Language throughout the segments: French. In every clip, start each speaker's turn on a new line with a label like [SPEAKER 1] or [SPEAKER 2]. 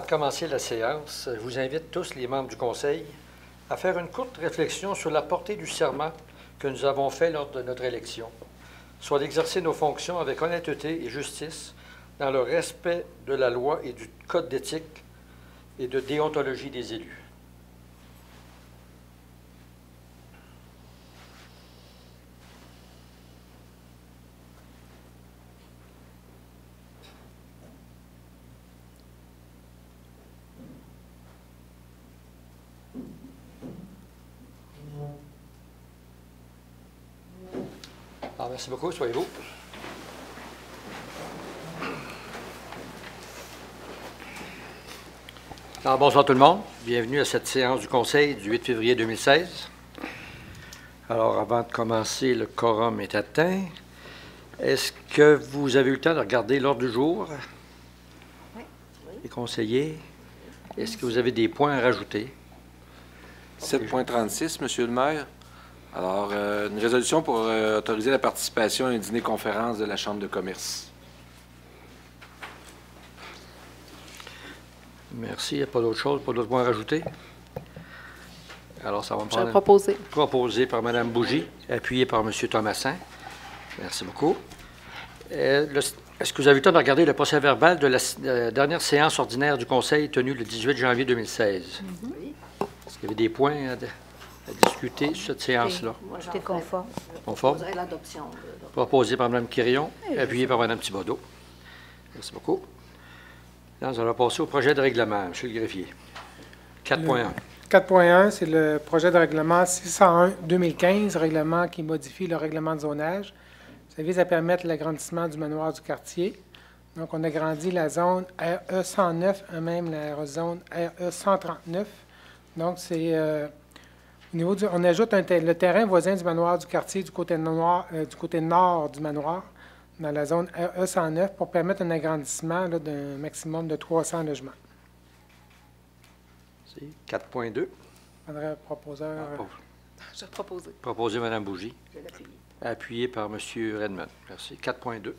[SPEAKER 1] Commencer la séance, je vous invite tous, les membres du Conseil, à faire une courte réflexion sur la portée du serment que nous avons fait lors de notre élection, soit d'exercer nos fonctions avec honnêteté et justice dans le respect de la loi et du code d'éthique et de déontologie des élus. Alors, merci beaucoup, soyez-vous. Alors, bonsoir tout le monde. Bienvenue à cette séance du Conseil du 8 février 2016. Alors, avant de commencer, le quorum est atteint. Est-ce que vous avez eu le temps de regarder l'ordre du jour?
[SPEAKER 2] Oui.
[SPEAKER 1] Les conseillers, est-ce que vous avez des points à rajouter?
[SPEAKER 3] 7.36, Monsieur le maire. Alors, une résolution pour autoriser la participation à un dîner-conférence de la Chambre de commerce.
[SPEAKER 1] Merci. Il n'y a pas d'autre chose, pas d'autres points à rajouter? Alors, ça va me prendre... Proposé par Mme Bougie, appuyé par M. Thomassin. Merci beaucoup. Est-ce que vous avez eu le temps de regarder le procès-verbal de la dernière séance ordinaire du Conseil tenue le 18 janvier 2016?
[SPEAKER 2] Oui.
[SPEAKER 1] Est-ce qu'il y avait des points à discuter sur cette séance-là?
[SPEAKER 2] Moi, j'étais conforme.
[SPEAKER 1] Conforme?
[SPEAKER 2] L'adoption.
[SPEAKER 1] Proposé par Mme Quirion, appuyé par Mme Thibodeau. Merci beaucoup. Là, nous allons passer au projet de règlement. M. le greffier. 4.1.
[SPEAKER 4] 4.1, c'est le projet de règlement 601-2015, règlement qui modifie le règlement de zonage. Ça vise à permettre l'agrandissement du manoir du quartier. Donc, on agrandit la zone RE 109 et même la zone RE 139. Donc, c'est au niveau on ajoute le terrain voisin du manoir du quartier du côté nord du manoir, dans la zone RE 109, pour permettre un agrandissement d'un maximum de 300 logements.
[SPEAKER 1] C'est 4.2.
[SPEAKER 4] André, proposeur.
[SPEAKER 2] Je vais proposer.
[SPEAKER 1] Proposé Mme Bougie.
[SPEAKER 2] Je vais l'appuyer.
[SPEAKER 1] Appuyé par M. Redmond. Merci. 4.2.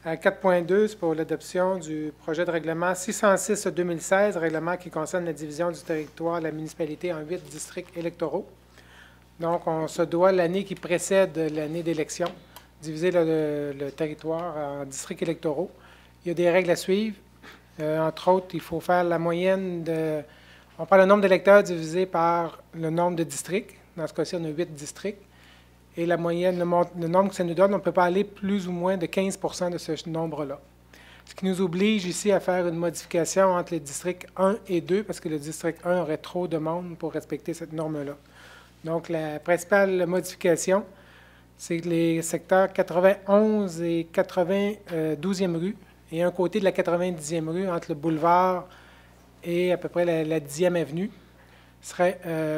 [SPEAKER 4] À 4.2, c'est pour l'adoption du projet de règlement 606-2016, règlement qui concerne la division du territoire de la municipalité en 8 districts électoraux. Donc, on se doit, l'année qui précède l'année d'élection, diviser le territoire en districts électoraux. Il y a des règles à suivre. Entre autres, il faut faire la moyenne de... On prend le nombre d'électeurs divisé par le nombre de districts. Dans ce cas-ci, on a 8 districts. Et la moyenne, le nombre que ça nous donne, on ne peut pas aller plus ou moins de 15 de ce nombre-là. Ce qui nous oblige ici à faire une modification entre les districts 1 et 2, parce que le district 1 aurait trop de monde pour respecter cette norme-là. Donc, la principale modification, c'est que les secteurs 91 et 92e rue, et un côté de la 90e rue, entre le boulevard et à peu près la 10e avenue,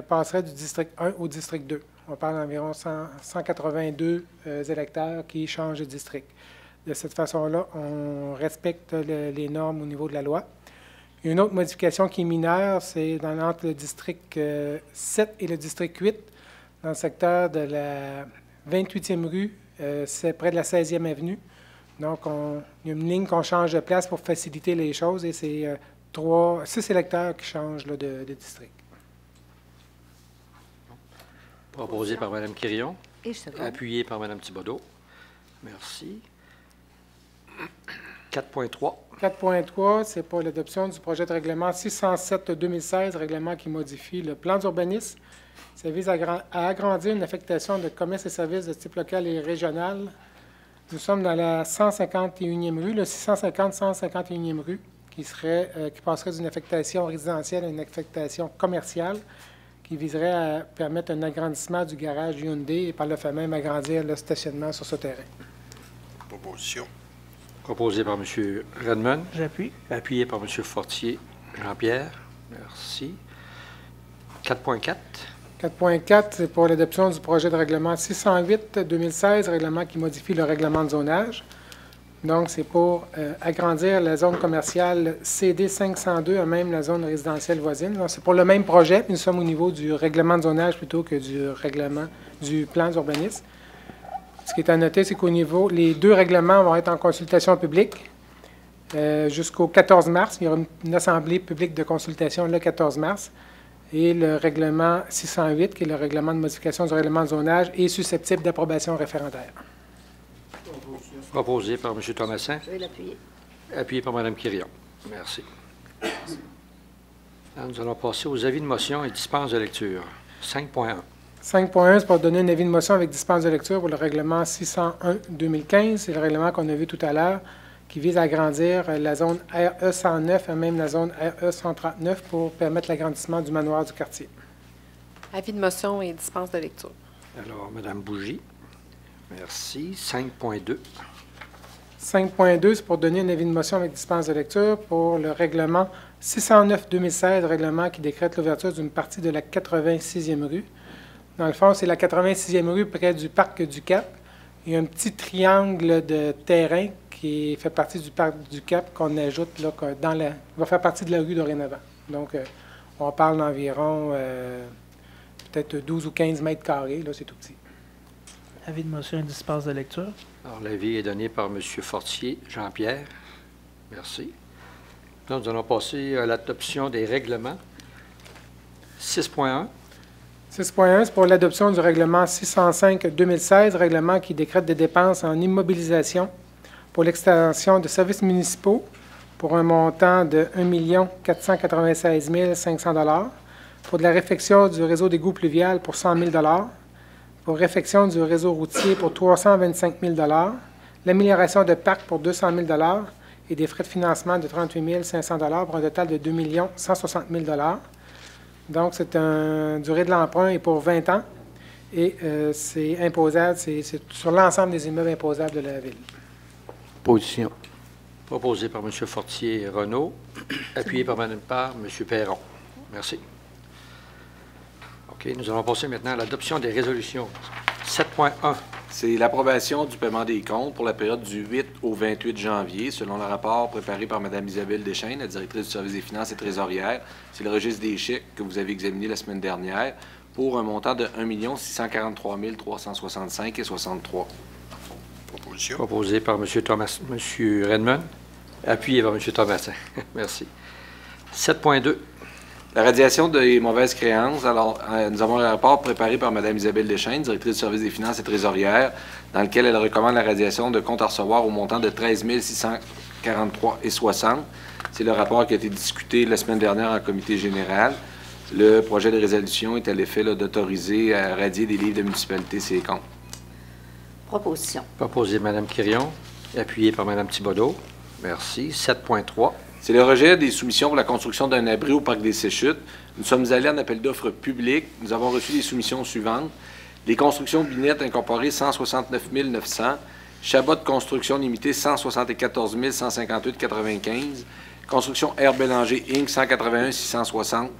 [SPEAKER 4] passerait du district 1 au district 2. On parle d'environ 182 électeurs qui changent de district. De cette façon-là, on respecte les normes au niveau de la loi. Il y a une autre modification qui est mineure, c'est entre le district 7 et le district 8, dans le secteur de la 28e rue, c'est près de la 16e avenue. Donc, il y a une ligne qu'on change de place pour faciliter les choses et c'est 6 électeurs qui changent là, de district.
[SPEAKER 1] Proposé par Mme Quirion.
[SPEAKER 2] Et je seconde.
[SPEAKER 1] Appuyé par Mme Thibodeau. Merci. 4.3.
[SPEAKER 4] 4.3, c'est pour l'adoption du projet de règlement 607-2016, règlement qui modifie le plan d'urbanisme. Ça vise à agrandir une affectation de commerces et services de type local et régional. Nous sommes dans la 151e rue, le 650-151e rue, qui passerait d'une affectation résidentielle à une affectation commerciale, qui viserait à permettre un agrandissement du garage Hyundai et par le fait même agrandir le stationnement sur ce terrain.
[SPEAKER 5] Proposition.
[SPEAKER 1] Proposé par M. Redmond.
[SPEAKER 4] J'appuie.
[SPEAKER 1] Appuyé par M. Fortier. Jean-Pierre. Merci. 4.4.
[SPEAKER 4] 4.4, c'est pour l'adoption du projet de règlement 608-2016, règlement qui modifie le règlement de zonage. Donc, c'est pour agrandir la zone commerciale CD 502 à même la zone résidentielle voisine. Donc, c'est pour le même projet, puis nous sommes au niveau du règlement de zonage plutôt que du règlement du plan d'urbanisme. Ce qui est à noter, c'est qu'au niveau, les deux règlements vont être en consultation publique jusqu'au 14 mars. Il y aura une assemblée publique de consultation le 14 mars. Et le règlement 608, qui est le règlement de modification du règlement de zonage, est susceptible d'approbation référendaire.
[SPEAKER 1] Proposé par M. Thomasin.
[SPEAKER 2] Je vais l'appuyer.
[SPEAKER 1] Appuyé par Mme Quirion. Merci. Alors, nous allons passer aux avis de motion et dispense de lecture. 5.1.
[SPEAKER 4] 5.1, c'est pour donner un avis de motion avec dispense de lecture pour le règlement 601-2015. C'est le règlement qu'on a vu tout à l'heure qui vise à agrandir la zone RE 109 et même la zone RE 139 pour permettre l'agrandissement du manoir du quartier.
[SPEAKER 2] Avis de motion et dispense de lecture.
[SPEAKER 1] Alors, Mme Bougie. Merci. 5.2.
[SPEAKER 4] 5.2, c'est pour donner un avis de motion avec dispense de lecture pour le règlement 609-2016, règlement qui décrète l'ouverture d'une partie de la 86e rue. Dans le fond, c'est la 86e rue près du parc du Cap. Il y a un petit triangle de terrain qui fait partie du parc du Cap qu'on ajoute là, va faire partie de la rue dorénavant. Donc, on parle d'environ peut-être 12 ou 15 mètres carrés. Là, c'est tout petit.
[SPEAKER 6] Avis de motion et dispense de lecture.
[SPEAKER 1] Alors, l'avis est donné par M. Fortier Jean-Pierre. Merci. Donc, nous allons passer à l'adoption des règlements. 6.1.
[SPEAKER 4] 6.1, c'est pour l'adoption du règlement 605-2016, règlement qui décrète des dépenses en immobilisation pour l'extension de services municipaux pour un montant de 1 496 500 $, pour de la réfection du réseau d'égouts pluvial pour 100 000 $, pour réfection du réseau routier pour 325 000 $, l'amélioration de parcs pour 200 000 $ et des frais de financement de 38 500 $ pour un total de 2 160 000 $. Donc, c'est une durée de l'emprunt est pour 20 ans et c'est imposable, c'est sur l'ensemble des immeubles imposables de la Ville.
[SPEAKER 1] Position. Proposé par M. Fortier Renaud, appuyé par M. Perron. Merci. OK, nous allons passer maintenant à l'adoption des résolutions. 7.1.
[SPEAKER 3] C'est l'approbation du paiement des comptes pour la période du 8 au 28 janvier, selon le rapport préparé par Mme Isabelle Deschênes, la directrice du service des finances et trésorière. C'est le registre des chèques que vous avez examiné la semaine dernière pour un montant de 1 643 365,63 $.
[SPEAKER 5] Proposition.
[SPEAKER 1] Proposé par M. Redmond, appuyé par M. Thomasin. Merci. 7.2.
[SPEAKER 3] La radiation des mauvaises créances. Alors, nous avons un rapport préparé par Mme Isabelle Deschênes, directrice du service des finances et trésorière, dans lequel elle recommande la radiation de comptes à recevoir au montant de 13 643,60 $. C'est le rapport qui a été discuté la semaine dernière en comité général. Le projet de résolution est à l'effet d'autoriser à radier des livres de municipalité ces comptes.
[SPEAKER 2] Proposition.
[SPEAKER 1] Proposé par Mme Quirion, appuyé par Mme Thibodeau. Merci. 7.3.
[SPEAKER 3] C'est le rejet des soumissions pour la construction d'un abri au parc des Séchutes. Nous sommes allés en appel d'offres public. Nous avons reçu les soumissions suivantes. Les constructions Binette incorporées, 169 900. Chabot de construction limitée, 174 158,95. Construction R. Bélanger, Inc., 181 660.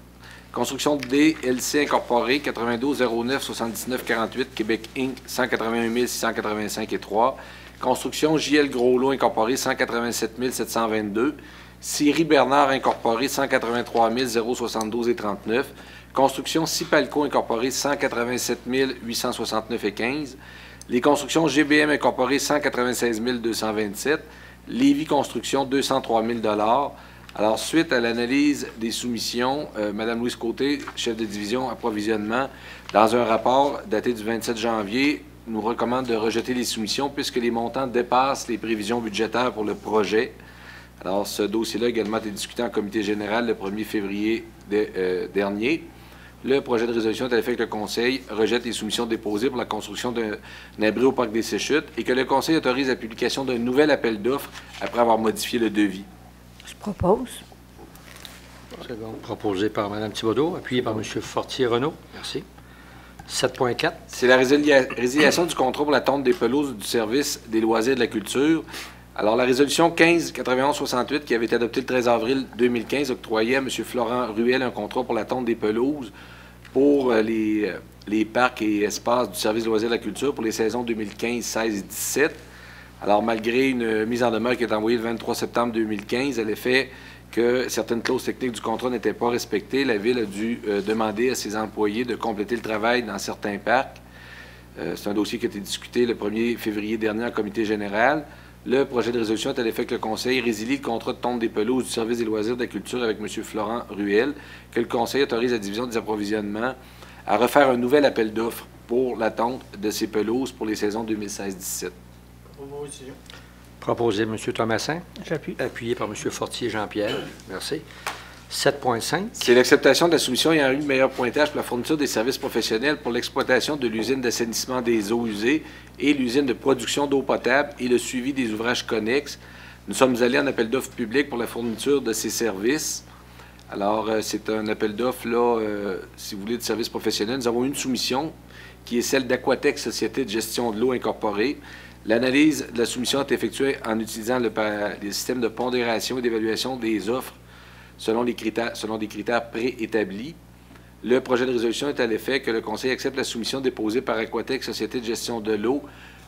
[SPEAKER 3] Construction DLC incorporée, 92 09 79 48, Québec Inc., 181 685,3. Construction JL Groslot incorporée, 187 722. Syrie Bernard incorporée, 183 072,39. Construction Cipalco incorporée, 187 869,15. Les constructions GBM incorporées, 196 227. Lévis Construction, 203 000 $. Alors, suite à l'analyse des soumissions, Mme Louise Côté, chef de division approvisionnement, dans un rapport daté du 27 janvier, nous recommande de rejeter les soumissions puisque les montants dépassent les prévisions budgétaires pour le projet. Alors, ce dossier-là également a été discuté en comité général le 1er février dernier. Le projet de résolution est à l'effet que le Conseil rejette les soumissions déposées pour la construction d'un abri au parc des Séchutes et que le Conseil autorise la publication d'un nouvel appel d'offres après avoir modifié le devis.
[SPEAKER 2] Je propose.
[SPEAKER 1] C'est donc proposé par Mme Thibodeau, appuyé par M. Fortier-Renaud. Merci. 7.4.
[SPEAKER 3] C'est la résiliation du contrat pour la tonte des pelouses du service des loisirs et de la culture. Alors, la résolution 15-91-68, qui avait été adoptée le 13 avril 2015, octroyait à M. Florent Ruel un contrat pour la tonte des pelouses pour les parcs et espaces du service de loisirs de la culture pour les saisons 2015, 16 et 17. Alors, malgré une mise en demeure qui est envoyée le 23 septembre 2015, à l'effet que certaines clauses techniques du contrat n'étaient pas respectées, la Ville a dû demander à ses employés de compléter le travail dans certains parcs. C'est un dossier qui a été discuté le 1er février dernier en comité général. Le projet de résolution est à l'effet que le Conseil résilie le contrat de tonte des pelouses du service des loisirs de la culture avec M. Florent Ruel, que le Conseil autorise la division des approvisionnements à refaire un nouvel appel d'offres pour la tonte de ces pelouses pour les saisons 2016-17.
[SPEAKER 1] Proposé M. Thomassin.
[SPEAKER 6] J'appuie.
[SPEAKER 1] Appuyé par M. Fortier Jean-Pierre. Merci. 7.5.
[SPEAKER 3] C'est l'acceptation de la soumission ayant eu le meilleur pointage pour la fourniture des services professionnels pour l'exploitation de l'usine d'assainissement des eaux usées et l'usine de production d'eau potable et le suivi des ouvrages connexes. Nous sommes allés en appel d'offres public pour la fourniture de ces services. Alors, c'est un appel d'offres, là, si vous voulez, de services professionnels. Nous avons une soumission qui est celle d'Aquatec, Société de gestion de l'eau incorporée. L'analyse de la soumission est effectuée en utilisant les systèmes de pondération et d'évaluation des offres selon des critères préétablis. Le projet de résolution est à l'effet que le Conseil accepte la soumission déposée par Aquatec, Société de gestion de l'eau,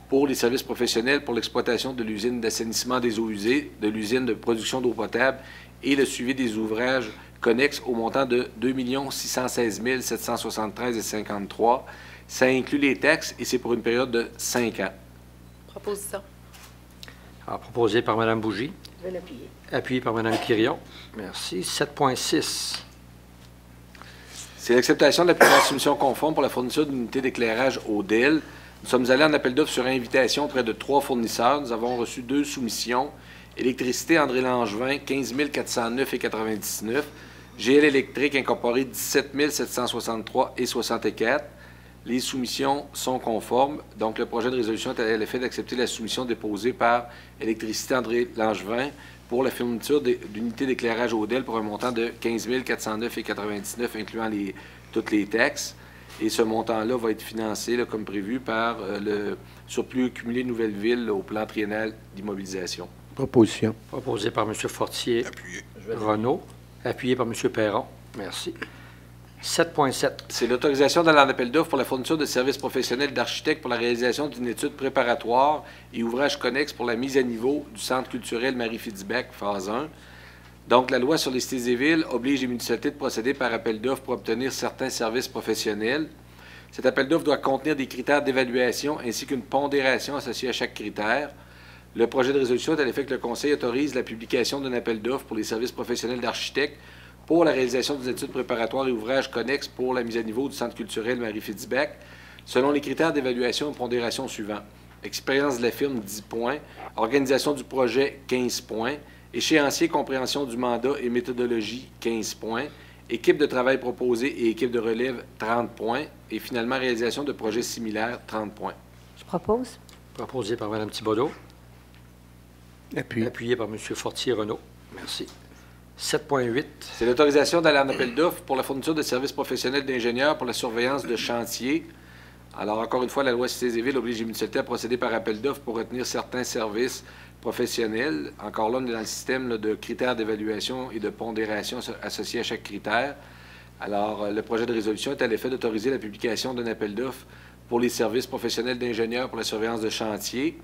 [SPEAKER 3] pour les services professionnels pour l'exploitation de l'usine d'assainissement des eaux usées, de l'usine de production d'eau potable et le suivi des ouvrages connexes au montant de 2 616 773,53 $. Ça inclut les taxes et c'est pour une période de 5 ans.
[SPEAKER 2] Proposition.
[SPEAKER 1] Alors, proposé par Mme Bougie.
[SPEAKER 2] Je vais l'appuyer.
[SPEAKER 1] Appuyé par Mme Quirion. Merci. 7.6.
[SPEAKER 3] C'est l'acceptation de la première soumission conforme pour la fourniture d'unités d'éclairage au DEL. Nous sommes allés en appel d'offres sur invitation auprès de 3 fournisseurs. Nous avons reçu 2 soumissions. Électricité André Langevin, 15 409,99 $. GL Électrique Incorporé, 17 763,64 $. Les soumissions sont conformes. Donc, le projet de résolution est à l'effet d'accepter la soumission déposée par Électricité André Langevin pour la fourniture d'unités d'éclairage au DEL pour un montant de 15 409,99 $, incluant toutes les taxes. Et ce montant-là va être financé, là, comme prévu, par le surplus cumulé Nouvelle-Ville au plan triennal d'immobilisation.
[SPEAKER 5] Proposition.
[SPEAKER 1] Proposé par M. Fortier.
[SPEAKER 5] Appuyé.
[SPEAKER 1] Renaud. Appuyé par M. Perron. Merci. 7.7.
[SPEAKER 3] C'est l'autorisation d'aller en appel d'offres pour la fourniture de services professionnels d'architectes pour la réalisation d'une étude préparatoire et ouvrage connexe pour la mise à niveau du Centre culturel Marie-Fitzbach, phase 1. Donc, la loi sur les cités et villes oblige les municipalités de procéder par appel d'offres pour obtenir certains services professionnels. Cet appel d'offres doit contenir des critères d'évaluation ainsi qu'une pondération associée à chaque critère. Le projet de résolution est à l'effet que le Conseil autorise la publication d'un appel d'offres pour les services professionnels d'architectes pour la réalisation des études préparatoires et ouvrages connexes pour la mise à niveau du Centre culturel Marie-Fitzbach, selon les critères d'évaluation et pondération suivants. Expérience de la firme, 10 points. Organisation du projet, 15 points. Échéancier, compréhension du mandat et méthodologie, 15 points. Équipe de travail proposée et équipe de relève, 30 points. Et finalement, réalisation de projets similaires, 30 points.
[SPEAKER 2] Je propose.
[SPEAKER 1] Proposé par Mme Thibodeau.
[SPEAKER 5] Appuyé.
[SPEAKER 1] Appuyé par M. Fortier Renaud. Merci. 7.8.
[SPEAKER 3] C'est l'autorisation d'aller en appel d'offres pour la fourniture de services professionnels d'ingénieurs pour la surveillance de chantier. Alors, encore une fois, la loi Cités et Villes oblige les municipalités à procéder par appel d'offres pour retenir certains services professionnels. Encore là, on est dans le système là, de critères d'évaluation et de pondération associés à chaque critère. Alors, le projet de résolution est à l'effet d'autoriser la publication d'un appel d'offres pour les services professionnels d'ingénieurs pour la surveillance de chantier,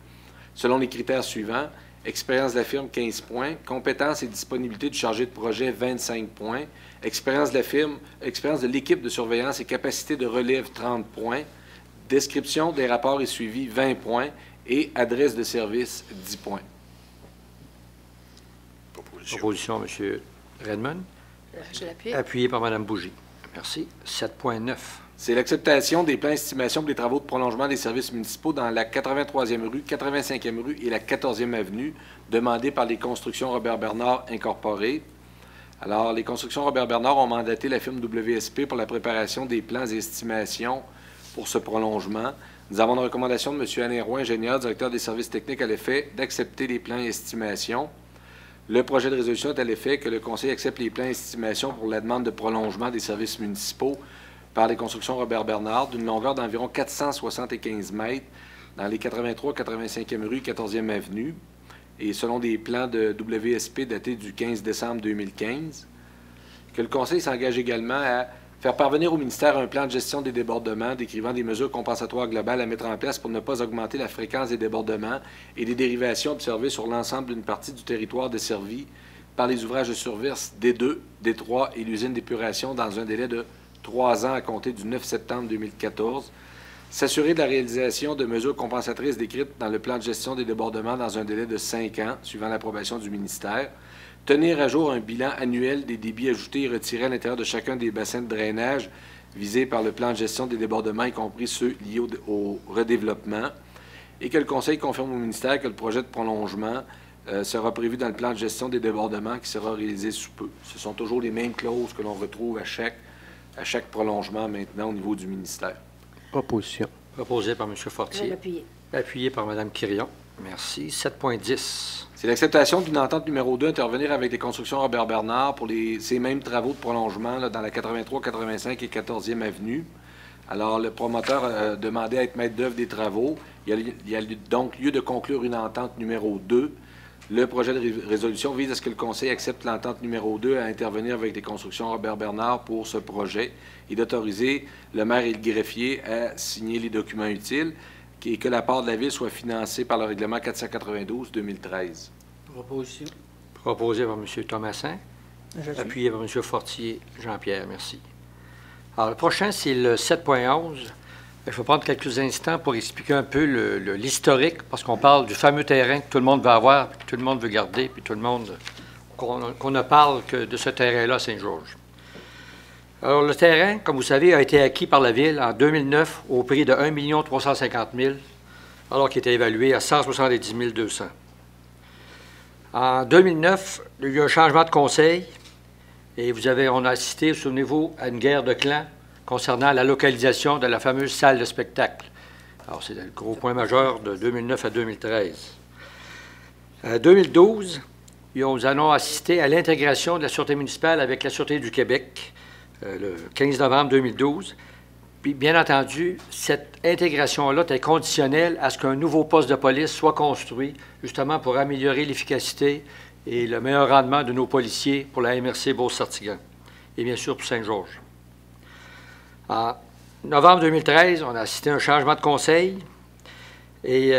[SPEAKER 3] selon les critères suivants. Expérience de la firme, 15 points. Compétences et disponibilité du chargé de projet, 25 points. Expérience de la firme, expérience de l'équipe de surveillance et capacité de relève, 30 points. Description des rapports et suivis, 20 points. Et adresse de service, 10 points.
[SPEAKER 1] Proposition, M. Redmond.
[SPEAKER 2] Je l'appuie.
[SPEAKER 1] Appuyé par Mme Bougie. Merci. 7.9.
[SPEAKER 3] C'est l'acceptation des plans d'estimation pour les travaux de prolongement des services municipaux dans la 83e rue, 85e rue et la 14e avenue, demandés par les Constructions Robert Bernard Incorporées. Alors, les Constructions Robert Bernard ont mandaté la firme WSP pour la préparation des plans et estimations pour ce prolongement. Nous avons une recommandation de M. Alain Roy, ingénieur, directeur des services techniques, à l'effet d'accepter les plans et estimations. Le projet de résolution est à l'effet que le Conseil accepte les plans et estimations pour la demande de prolongement des services municipaux par les Constructions Robert Bernard d'une longueur d'environ 475 mètres dans les 83, 85e rue, 14e avenue, et selon des plans de WSP datés du 15 décembre 2015. Que le Conseil s'engage également à Faire parvenir au ministère un plan de gestion des débordements décrivant des mesures compensatoires globales à mettre en place pour ne pas augmenter la fréquence des débordements et des dérivations observées sur l'ensemble d'une partie du territoire desservi par les ouvrages de surverse D2, D3 et l'usine d'épuration dans un délai de 3 ans à compter du 9 septembre 2014. S'assurer de la réalisation de mesures compensatrices décrites dans le plan de gestion des débordements dans un délai de 5 ans, suivant l'approbation du ministère. Tenir à jour un bilan annuel des débits ajoutés et retirés à l'intérieur de chacun des bassins de drainage visés par le plan de gestion des débordements, y compris ceux liés au redéveloppement. Et que le Conseil confirme au ministère que le projet de prolongement sera prévu dans le plan de gestion des débordements qui sera réalisé sous peu. Ce sont toujours les mêmes clauses que l'on retrouve à chaque prolongement maintenant au niveau du ministère.
[SPEAKER 5] Proposition.
[SPEAKER 1] Proposé par M. Fortier. Appuyé par Mme Quirion. Merci. 7.10.
[SPEAKER 3] C'est l'acceptation d'une entente numéro 2, intervenir avec les constructions Robert Bernard pour ces mêmes travaux de prolongement là, dans la 83, 85 et 14e avenue. Alors, le promoteur a demandé à être maître d'œuvre des travaux. Il y a donc lieu de conclure une entente numéro 2. Le projet de résolution vise à ce que le Conseil accepte l'entente numéro 2 à intervenir avec les constructions Robert Bernard pour ce projet et d'autoriser le maire et le greffier à signer les documents utiles et que la part de la Ville soit financée par le règlement 492-2013.
[SPEAKER 6] Proposition.
[SPEAKER 1] Proposé par M. Thomassin. Appuyé par M. Fortier. Jean-Pierre, merci. Alors, le prochain, c'est le 7.11. Je vais prendre quelques instants pour expliquer un peu l'historique, parce qu'on parle du fameux terrain que tout le monde veut avoir, que tout le monde veut garder, puis tout le monde, qu'on ne parle que de ce terrain-là à Saint-Georges. Alors, le terrain, comme vous savez, a été acquis par la Ville en 2009 au prix de 1 350 000 alors qu'il était évalué à 170 200. En 2009, il y a eu un changement de conseil et on a assisté, souvenez-vous, à une guerre de clans concernant la localisation de la fameuse salle de spectacle. Alors, c'est le gros point majeur de 2009 à 2013. En 2012, nous allons assister à l'intégration de la Sûreté municipale avec la Sûreté du Québec, le 15 novembre 2012. Puis, bien entendu, cette intégration-là est conditionnelle à ce qu'un nouveau poste de police soit construit, justement pour améliorer l'efficacité et le meilleur rendement de nos policiers pour la MRC Beauce-Sartiguan et bien sûr pour Saint-Georges. En novembre 2013, on a assisté à un changement de conseil et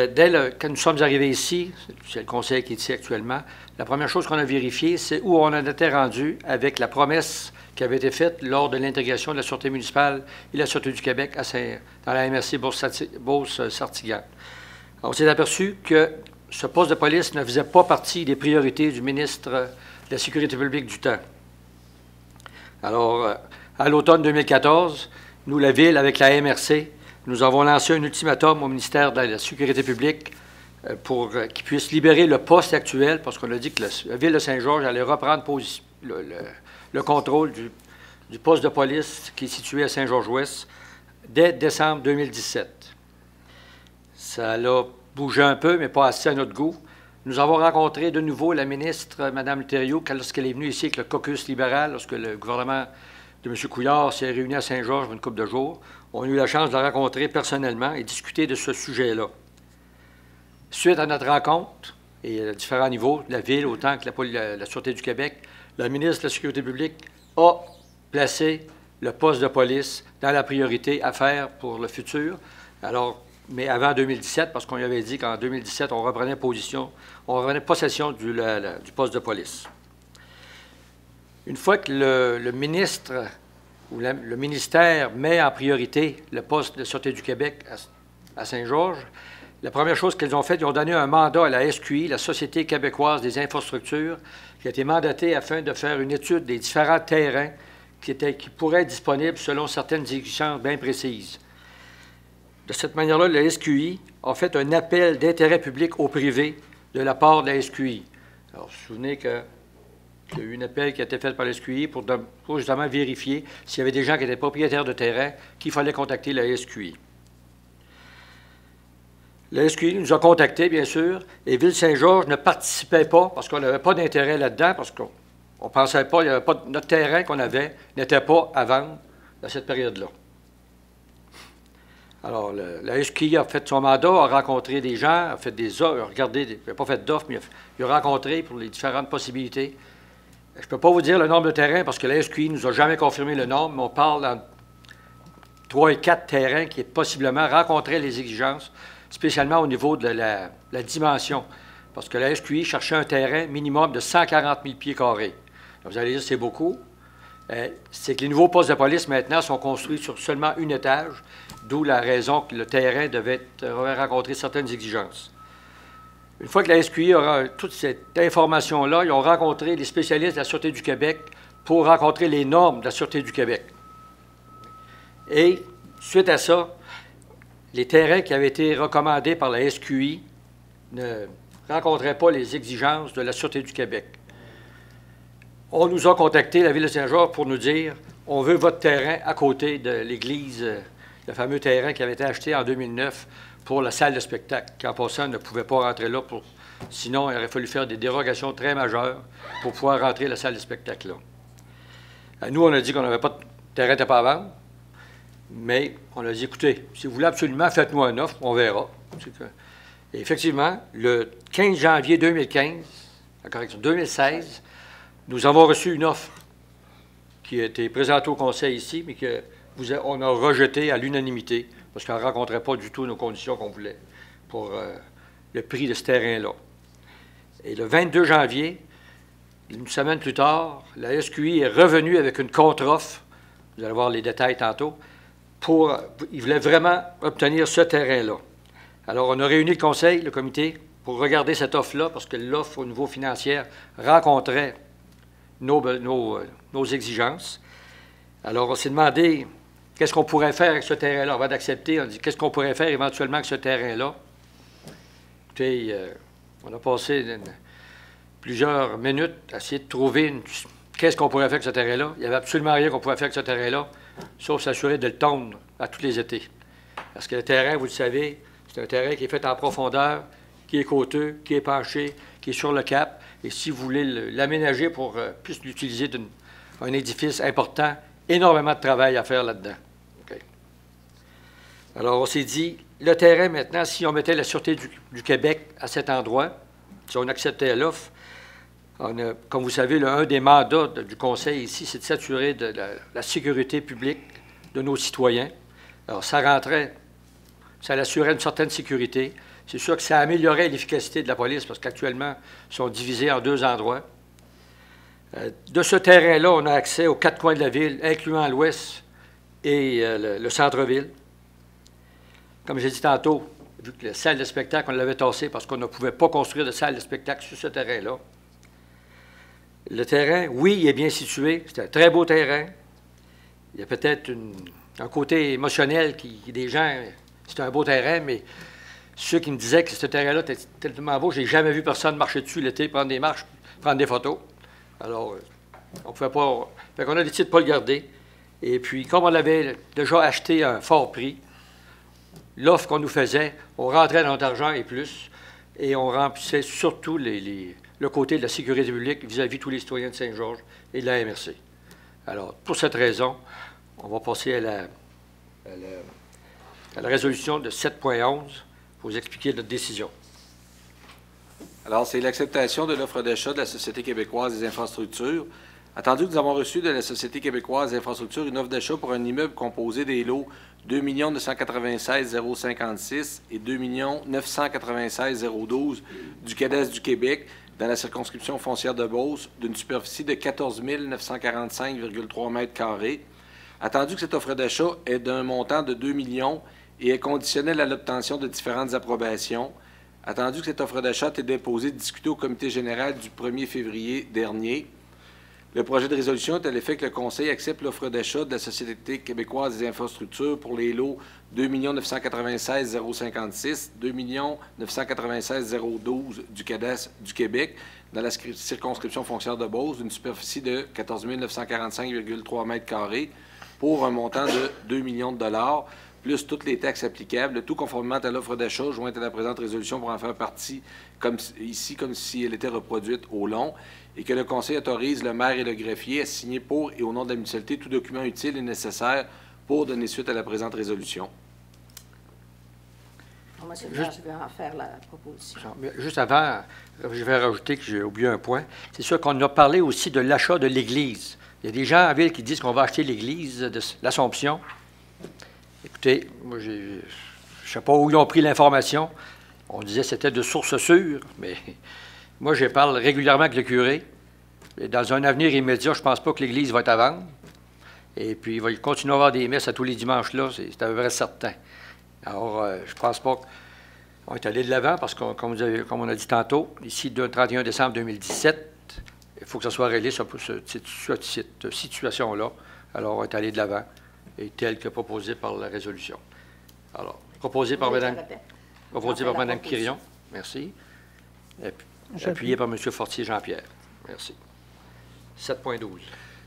[SPEAKER 1] quand nous sommes arrivés ici, c'est le conseil qui est ici actuellement, la première chose qu'on a vérifiée, c'est où on en était rendu avec la promesse qui avait été faite lors de l'intégration de la Sûreté municipale et la Sûreté du Québec dans la MRC Beauce-Sartiguan. On s'est aperçu que ce poste de police ne faisait pas partie des priorités du ministre de la Sécurité publique du temps. Alors, à l'automne 2014, nous, la Ville, avec la MRC, nous avons lancé un ultimatum au ministère de la Sécurité publique pour qu'il puisse libérer le poste actuel, parce qu'on a dit que la Ville de Saint-Georges allait reprendre le contrôle du poste de police qui est situé à Saint-Georges-Ouest dès décembre 2017. Ça l'a bougé un peu, mais pas assez à notre goût. Nous avons rencontré de nouveau la ministre, Mme Thériault, lorsqu'elle est venue ici avec le caucus libéral, lorsque le gouvernement de M. Couillard s'est réuni à Saint-Georges pour une couple de jours. On a eu la chance de la rencontrer personnellement et discuter de ce sujet-là. Suite à notre rencontre, et à différents niveaux, de la Ville autant que la Sûreté du Québec, le ministre de la Sécurité publique a placé le poste de police dans la priorité à faire pour le futur. Alors, mais avant 2017, parce qu'on lui avait dit qu'en 2017, on reprenait possession du poste de police. Une fois que le ministre ou le ministère met en priorité le poste de Sûreté du Québec à Saint-Georges, la première chose qu'ils ont faite, ils ont donné un mandat à la SQI, la Société québécoise des infrastructures, qui a été mandatée afin de faire une étude des différents terrains qui pourraient être disponibles selon certaines exigences bien précises. De cette manière-là, la SQI a fait un appel d'intérêt public au privé de la part de la SQI. Alors, vous vous souvenez qu'il y a eu un appel qui a été fait par la SQI pour justement vérifier s'il y avait des gens qui étaient propriétaires de terrain, qu'il fallait contacter la SQI. La SQI nous a contactés, bien sûr, et Ville-Saint-Georges ne participait pas parce qu'on n'avait pas d'intérêt là-dedans, parce qu'on ne pensait pas, notre terrain qu'on avait n'était pas à vendre à cette période-là. Alors, la SQI a fait son mandat, a rencontré des gens, a fait des offres, a regardé, il n'a pas fait d'offres, mais il a rencontré pour les différentes possibilités. Je ne peux pas vous dire le nombre de terrains parce que la SQI ne nous a jamais confirmé le nombre, mais on parle dans 3 et 4 terrains qui possiblement rencontraient les exigences, spécialement au niveau de la dimension. Parce que la SQI cherchait un terrain minimum de 140 000 pieds carrés. Vous allez dire c'est beaucoup. C'est que les nouveaux postes de police maintenant sont construits sur seulement un étage, d'où la raison que le terrain devait rencontrer certaines exigences. Une fois que la SQI aura toute cette information-là, ils ont rencontré les spécialistes de la Sûreté du Québec pour rencontrer les normes de la Sûreté du Québec. Et, suite à ça, les terrains qui avaient été recommandés par la SQI ne rencontraient pas les exigences de la Sûreté du Québec. On nous a contacté, la Ville de Saint-Georges, pour nous dire « On veut votre terrain à côté de l'église, le fameux terrain qui avait été acheté en 2009 pour la salle de spectacle, qui en passant ne pouvait pas rentrer là, sinon il aurait fallu faire des dérogations très majeures pour pouvoir rentrer la salle de spectacle là. Nous, on a dit qu'on n'avait pas de terrain à pas vendre, mais on a dit, écoutez, si vous voulez absolument, faites-nous une offre, on verra. Et effectivement, le 15 janvier 2015, la correction 2016, nous avons reçu une offre qui a été présentée au Conseil ici, mais qu'on a rejetée à l'unanimité, parce qu'elle ne rencontrait pas du tout nos conditions qu'on voulait pour le prix de ce terrain-là. Et le 22 janvier, une semaine plus tard, la SQI est revenue avec une contre-offre, vous allez voir les détails tantôt, ils voulaient vraiment obtenir ce terrain-là. Alors, on a réuni le Conseil, le comité, pour regarder cette offre-là, parce que l'offre au niveau financier rencontrait nos exigences. Alors, on s'est demandé qu'est-ce qu'on pourrait faire avec ce terrain-là. Avant d'accepter, on dit qu'est-ce qu'on pourrait faire éventuellement avec ce terrain-là. Écoutez, on a passé plusieurs minutes à essayer de trouver qu'est-ce qu'on pourrait faire avec ce terrain-là. Il n'y avait absolument rien qu'on pouvait faire avec ce terrain-là, sauf s'assurer de le tondre à tous les étés. Parce que le terrain, vous le savez, c'est un terrain qui est fait en profondeur, qui est côteux, qui est penché, qui est sur le cap. Et si vous voulez l'aménager pour plus l'utiliser d'un édifice important, énormément de travail à faire là-dedans. Okay. Alors, on s'est dit, le terrain, maintenant, si on mettait la Sûreté du Québec à cet endroit, si on acceptait l'offre, comme vous savez, un des mandats du Conseil ici, c'est de s'assurer de la sécurité publique de nos citoyens. Alors, ça rentrait, ça assurait une certaine sécurité. C'est sûr que ça améliorait l'efficacité de la police, parce qu'actuellement, ils sont divisés en 2 endroits. De ce terrain-là, on a accès aux 4 coins de la ville, incluant l'ouest et le centre-ville. Comme j'ai dit tantôt, vu que la salle de spectacle, on l'avait tassée parce qu'on ne pouvait pas construire de salle de spectacle sur ce terrain-là. Le terrain, oui, il est bien situé. C'est un très beau terrain. Il y a peut-être un côté émotionnel des gens. C'est un beau terrain, mais ceux qui me disaient que ce terrain-là était tellement beau, je n'ai jamais vu personne marcher dessus l'été, prendre des marches, prendre des photos. Alors, on ne pouvait pas... Fait qu'on a décidé de ne pas le garder. Et puis, comme on l'avait déjà acheté à un fort prix, l'offre qu'on nous faisait, on rentrait dans notre argent et plus, et on remplissait surtout le côté de la sécurité publique vis-à-vis de tous les citoyens de Saint-Georges et de la MRC. Alors, pour cette raison, on va passer à la résolution de 7.11 pour vous expliquer notre décision.
[SPEAKER 3] Alors, c'est l'acceptation de l'offre d'achat de la Société québécoise des infrastructures. Attendu que nous avons reçu de la Société québécoise des infrastructures une offre d'achat pour un immeuble composé des lots 2 996 056 et 2 996 012 du cadastre du Québec dans la circonscription foncière de Beauce d'une superficie de 14 945,3 mètres carrés. Attendu que cette offre d'achat est d'un montant de 2 millions et est conditionnelle à l'obtention de différentes approbations. Attendu que cette offre d'achat est déposée et discutée au comité général du 1er février dernier, le projet de résolution est à l'effet que le Conseil accepte l'offre d'achat de la Société québécoise des infrastructures pour les lots 2 996 056, 2 996 012 du cadastre du Québec dans la circonscription foncière de Beauce d'une superficie de 14 945,3 mètres carrés pour un montant de 2 millions de dollars, plus toutes les taxes applicables, tout conformément à l'offre d'achat jointe à la présente résolution pour en faire partie, comme si elle était reproduite au long, et que le Conseil autorise le maire et le greffier à signer pour et au nom de la mutualité tout document utile et nécessaire pour donner suite à la présente résolution.
[SPEAKER 2] Moi, c'est je vais en faire la proposition.
[SPEAKER 1] Juste avant, je vais rajouter que j'ai oublié un point. C'est sûr qu'on a parlé aussi de l'achat de l'église. Il y a des gens en ville qui disent qu'on va acheter l'église de l'Assomption. Écoutez, moi, je ne sais pas où ils ont pris l'information. On disait que c'était de source sûre, mais moi, je parle régulièrement avec le curé. Et dans un avenir immédiat, je ne pense pas que l'église va être à vendre. Et puis, il va continuer à avoir des messes à tous les dimanches là, c'est à peu près certain. Alors, je ne pense pas qu'on est allé de l'avant parce que, comme on a dit tantôt, ici, le 31 décembre 2017, il faut que ça soit réglé cette situation-là. Alors, on est allé de l'avant, et tel que proposé par la résolution. Alors, proposé par Mme Quirion. Merci. Appuyé par M. Fortier Jean-Pierre. Merci. 7.12.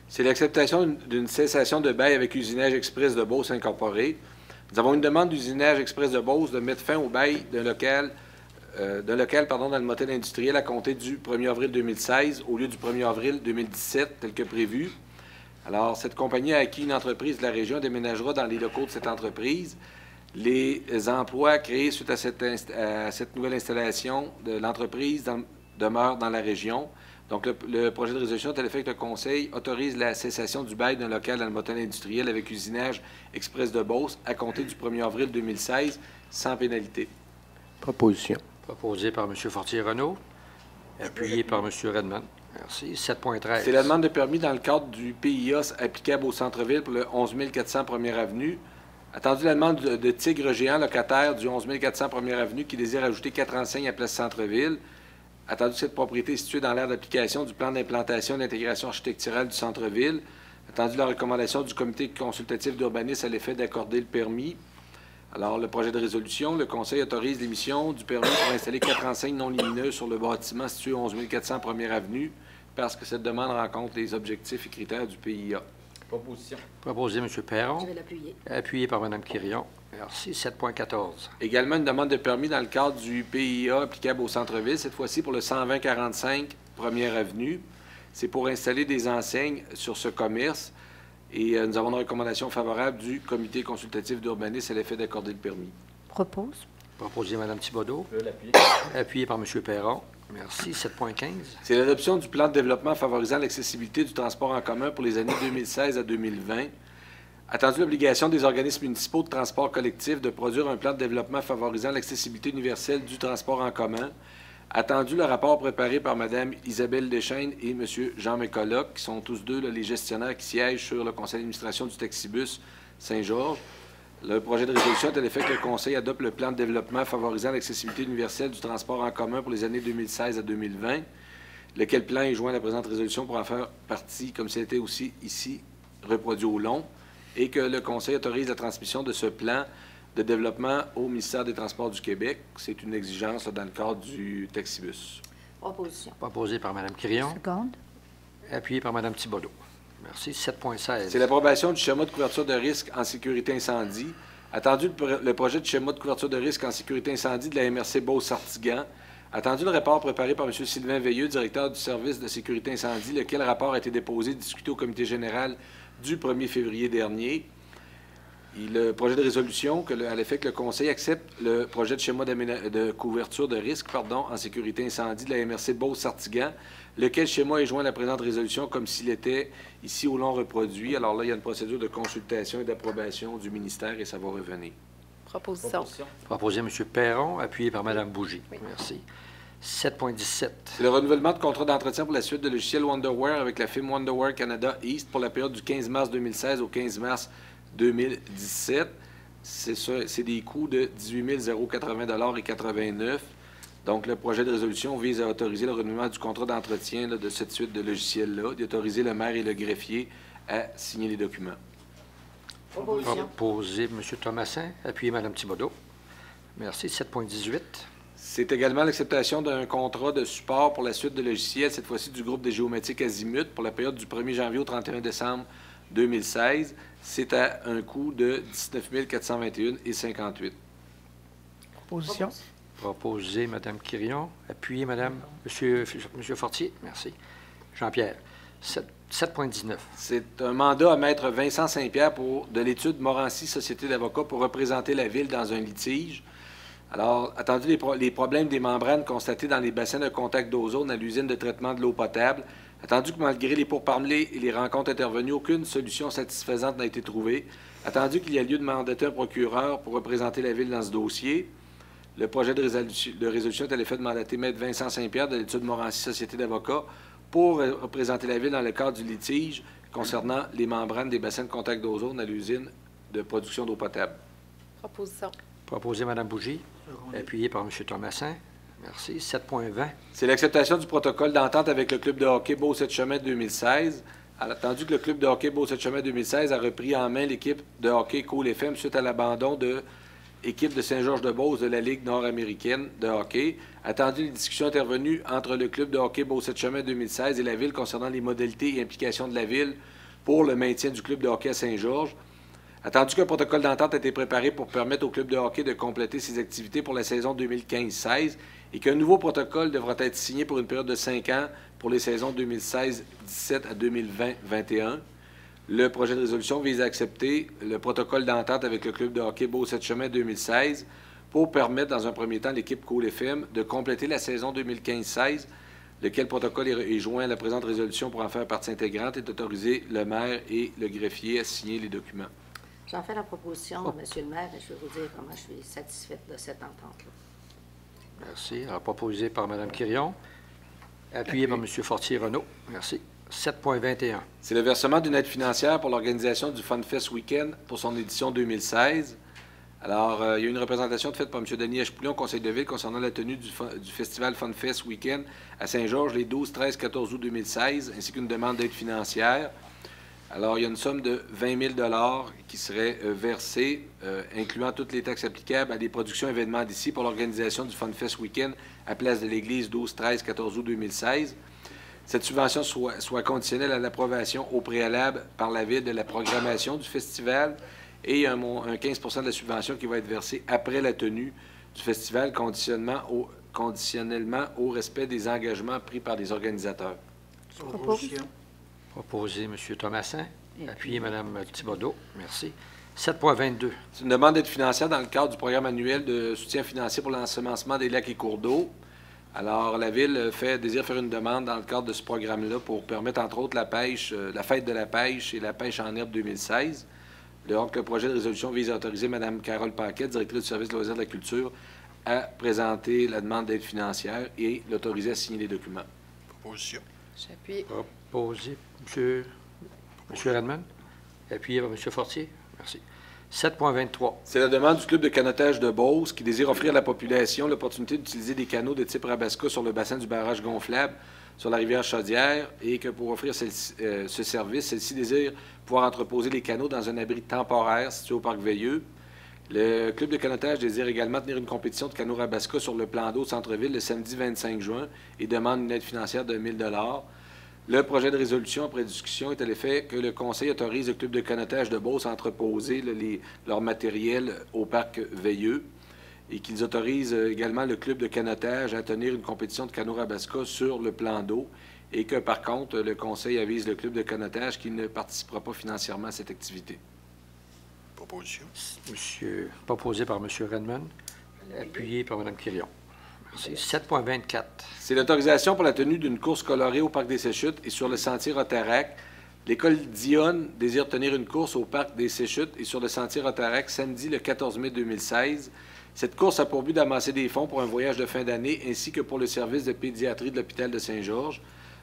[SPEAKER 3] C'est l'acceptation d'une cessation de bail avec Usinage Express de Beauce incorporé. Nous avons une demande d'Usinage Express de Beauce de mettre fin au bail d'un local dans le motel industriel à compter du 1er avril 2016 au lieu du 1er avril 2017, tel que prévu. Alors, cette compagnie a acquis une entreprise de la région, déménagera dans les locaux de cette entreprise. Les emplois créés suite à cette nouvelle installation de l'entreprise demeurent dans la région. Donc, le projet de résolution tel effet que le Conseil autorise la cessation du bail d'un local dans le motel industriel avec Usinage Express de Beauce à compter du 1er avril 2016 sans pénalité.
[SPEAKER 5] Proposition.
[SPEAKER 1] Proposé par M. Fortier-Renaud, appuyé par M. Redmond. Merci. 7.13.
[SPEAKER 3] C'est la demande de permis dans le cadre du PIA applicable au centre-ville pour le 11 400 1er Avenue. Attendu la demande de Tigre Géant, locataire du 11 400 1er Avenue, qui désire ajouter 4 enseignes à Place Centre-Ville. Attendu que cette propriété est située dans l'aire d'application du plan d'implantation et d'intégration architecturale du centre-ville. Attendu la recommandation du comité consultatif d'urbanisme à l'effet d'accorder le permis. Alors, le projet de résolution, le Conseil autorise l'émission du permis pour installer 4 enseignes non lumineuses sur le bâtiment situé au 11 400 1er Avenue parce que cette demande rencontre les objectifs et critères du PIA.
[SPEAKER 7] Proposition.
[SPEAKER 1] Proposé M. Perron.
[SPEAKER 2] Je vais l'appuyer.
[SPEAKER 1] Appuyé par Mme Quirion. Merci. 7.14.
[SPEAKER 3] Également une demande de permis dans le cadre du PIA applicable au centre-ville, cette fois-ci pour le 120-45 1er Avenue. C'est pour installer des enseignes sur ce commerce. Et nous avons une recommandation favorable du comité consultatif d'urbanisme à l'effet d'accorder le permis.
[SPEAKER 2] Propose.
[SPEAKER 1] Proposé Mme Thibodeau.
[SPEAKER 7] Je l'appuie.
[SPEAKER 1] Appuyé par M. Perron. Merci. 7.15.
[SPEAKER 3] C'est l'adoption du plan de développement favorisant l'accessibilité du transport en commun pour les années 2016 à 2020. Attendu l'obligation des organismes municipaux de transport collectif de produire un plan de développement favorisant l'accessibilité universelle du transport en commun. Attendu le rapport préparé par Mme Isabelle Deschênes et M. Jean McCulloch, qui sont tous deux les gestionnaires qui siègent sur le conseil d'administration du Taxibus Saint-Georges. Le projet de résolution est à l'effet que le Conseil adopte le plan de développement favorisant l'accessibilité universelle du transport en commun pour les années 2016 à 2020, lequel plan est joint à la présente résolution pour en faire partie, comme c'était aussi ici reproduit au long, et que le Conseil autorise la transmission de ce plan de développement au ministère des Transports du Québec. C'est une exigence dans le cadre du Taxibus.
[SPEAKER 2] Proposition.
[SPEAKER 1] Proposé par Mme Quirion.
[SPEAKER 2] Seconde.
[SPEAKER 1] Appuyé par Mme Thibodeau. Merci. 7.16.
[SPEAKER 3] C'est l'approbation du schéma de couverture de risque en sécurité incendie. Attendu le projet de schéma de couverture de risque en sécurité incendie de la MRC Beauce-Sartigan. Attendu le rapport préparé par M. Sylvain Veilleux, directeur du service de sécurité incendie, lequel rapport a été déposé et discuté au comité général du 1er février dernier. Le projet de résolution, à l'effet que le Conseil accepte le projet de schéma de couverture de risque en sécurité incendie de la MRC Beauce-Sartigan, lequel schéma est joint à la présente résolution comme s'il était ici au long reproduit. Alors là, il y a une procédure de consultation et d'approbation du ministère et ça va revenir.
[SPEAKER 2] Proposition.
[SPEAKER 1] Proposé M. Perron, appuyé par Mme Bougie. Oui. Merci. 7.17.
[SPEAKER 3] C'est le renouvellement de contrat d'entretien pour la suite de logiciel Wonderware avec la firme Wonderware Canada East pour la période du 15 mars 2016 au 15 mars 2017. C'est des coûts de 18 080 et 89. Donc, le projet de résolution vise à autoriser le renouvellement du contrat d'entretien de cette suite de logiciels-là, d'autoriser le maire et le greffier à signer les documents.
[SPEAKER 1] Proposé M. Thomasin, appuyé Mme Thibodeau. Merci. 7.18.
[SPEAKER 3] C'est également l'acceptation d'un contrat de support pour la suite de logiciels, cette fois-ci du groupe de géométrique Azimut, pour la période du 1er janvier au 31 décembre 2016. C'est à un coût de 19 421 et 58.
[SPEAKER 6] Proposition.
[SPEAKER 1] Proposé Mme Quirion, appuyé Mme M. Fortier. Merci. Jean-Pierre. 7.19.
[SPEAKER 3] C'est un mandat à Maître Vincent Saint-Pierre de l'étude Morancy Société d'avocats pour représenter la Ville dans un litige. Alors, attendu les problèmes des membranes constatés dans les bassins de contact d'ozone à l'usine de traitement de l'eau potable, attendu que malgré les pourparlers et les rencontres intervenues, aucune solution satisfaisante n'a été trouvée, attendu qu'il y a lieu de mandater un procureur pour représenter la Ville dans ce dossier, le projet de résolution est à l'effet de mandater Maître Vincent Saint-Pierre de l'Étude Morancy Société d'avocats pour représenter la Ville dans le cadre du litige concernant les membranes des bassins de contact d'ozone à l'usine de production d'eau potable.
[SPEAKER 2] Proposition.
[SPEAKER 1] Proposé Mme Bougie, appuyé par M. Thomassin. Merci. 7.20.
[SPEAKER 3] C'est l'acceptation du protocole d'entente avec le club de hockey Beauce-Chemin 2016. Attendu que le club de hockey Beauce-Chemin 2016 a repris en main l'équipe de hockey Cool FM suite à l'abandon de l'équipe de Saint-Georges-de-Beauce de la Ligue nord-américaine de hockey. Attendu les discussions intervenues entre le club de hockey Beauce-Chemin 2016 et la Ville concernant les modalités et implications de la Ville pour le maintien du club de hockey à Saint-Georges. Attendu qu'un protocole d'entente a été préparé pour permettre au club de hockey de compléter ses activités pour la saison 2015-16 et qu'un nouveau protocole devra être signé pour une période de 5 ans pour les saisons 2016-17 à 2020-21. Le projet de résolution vise à accepter le protocole d'entente avec le club de hockey Beauce-Chemin 2016 pour permettre, dans un premier temps, l'équipe Cool FM de compléter la saison 2015-16, lequel protocole est joint à la présente résolution pour en faire partie intégrante et d'autoriser le maire et le greffier à signer les documents.
[SPEAKER 2] J'en fais la proposition, Monsieur le maire, et je vais vous dire comment je suis satisfaite de cette entente-là.
[SPEAKER 1] Merci. Alors, proposé par Mme Quirion, appuyé par M. Fortier-Renaud. Merci. 7.21.
[SPEAKER 3] C'est le versement d'une aide financière pour l'organisation du FunFest Week-end pour son édition 2016. Alors, il y a une représentation faite par M. Denis H. conseil de ville, concernant la tenue du festival FunFest Week-end à Saint-Georges les 12, 13, 14 août 2016, ainsi qu'une demande d'aide financière. Alors, il y a une somme de 20 000 qui serait versée, incluant toutes les taxes applicables à des productions événements d'ici pour l'organisation du FunFest Week-end à Place de l'Église 12, 13, 14 août 2016. Cette subvention soit conditionnelle à l'approbation au préalable par la Ville de la programmation du festival et un 15 % de la subvention qui va être versée après la tenue du festival, conditionnellement au respect des engagements pris par les organisateurs.
[SPEAKER 1] Proposé M. Thomassin, appuyé Mme Thibodeau. Merci. 7.22.
[SPEAKER 3] C'est une demande d'aide financière dans le cadre du programme annuel de soutien financier pour l'ensemencement des lacs et cours d'eau. Alors, la Ville désire faire une demande dans le cadre de ce programme-là pour permettre, entre autres, la pêche, la fête de la pêche et la pêche en herbe 2016. Donc, le projet de résolution vise à autoriser Mme Carole Paquet, directrice du service de loisirs de la culture, à présenter la demande d'aide financière et l'autoriser à signer les documents.
[SPEAKER 6] Proposition.
[SPEAKER 2] J'appuie.
[SPEAKER 1] Proposé M. Redmond, appuyé par M. Fortier. Merci. 7.23.
[SPEAKER 3] C'est la demande du club de canotage de Beauce qui désire offrir à la population l'opportunité d'utiliser des canaux de type Rabasca sur le bassin du barrage gonflable sur la rivière Chaudière et que pour offrir ce service, celle-ci désire pouvoir entreposer les canaux dans un abri temporaire situé au Parc Veilleux. Le club de canotage désire également tenir une compétition de canaux Rabasca sur le plan d'eau de centre-ville le samedi 25 juin et demande une aide financière de 1 000 $. Le projet de résolution après discussion est à l'effet que le Conseil autorise le club de canotage de Beauce à entreposer leur matériel au Parc Veilleux et qu'ils autorisent également le club de canotage à tenir une compétition de canaux Rabasca sur le plan d'eau et que, par contre, le Conseil avise le club de canotage qu'il ne participera pas financièrement à cette activité.
[SPEAKER 6] Proposition.
[SPEAKER 1] Proposé par M. Redmond, appuyé par Mme Quirion. Merci. 7.24.
[SPEAKER 3] C'est l'autorisation pour la tenue d'une course colorée au Parc des Séchutes et sur le sentier Rotarac. L'école Dionne désire tenir une course au Parc des Séchutes et sur le sentier Rotarac samedi le 14 mai 2016. Cette course a pour but d'amasser des fonds pour un voyage de fin d'année ainsi que pour le service de pédiatrie de l'hôpital de Saint-Georges.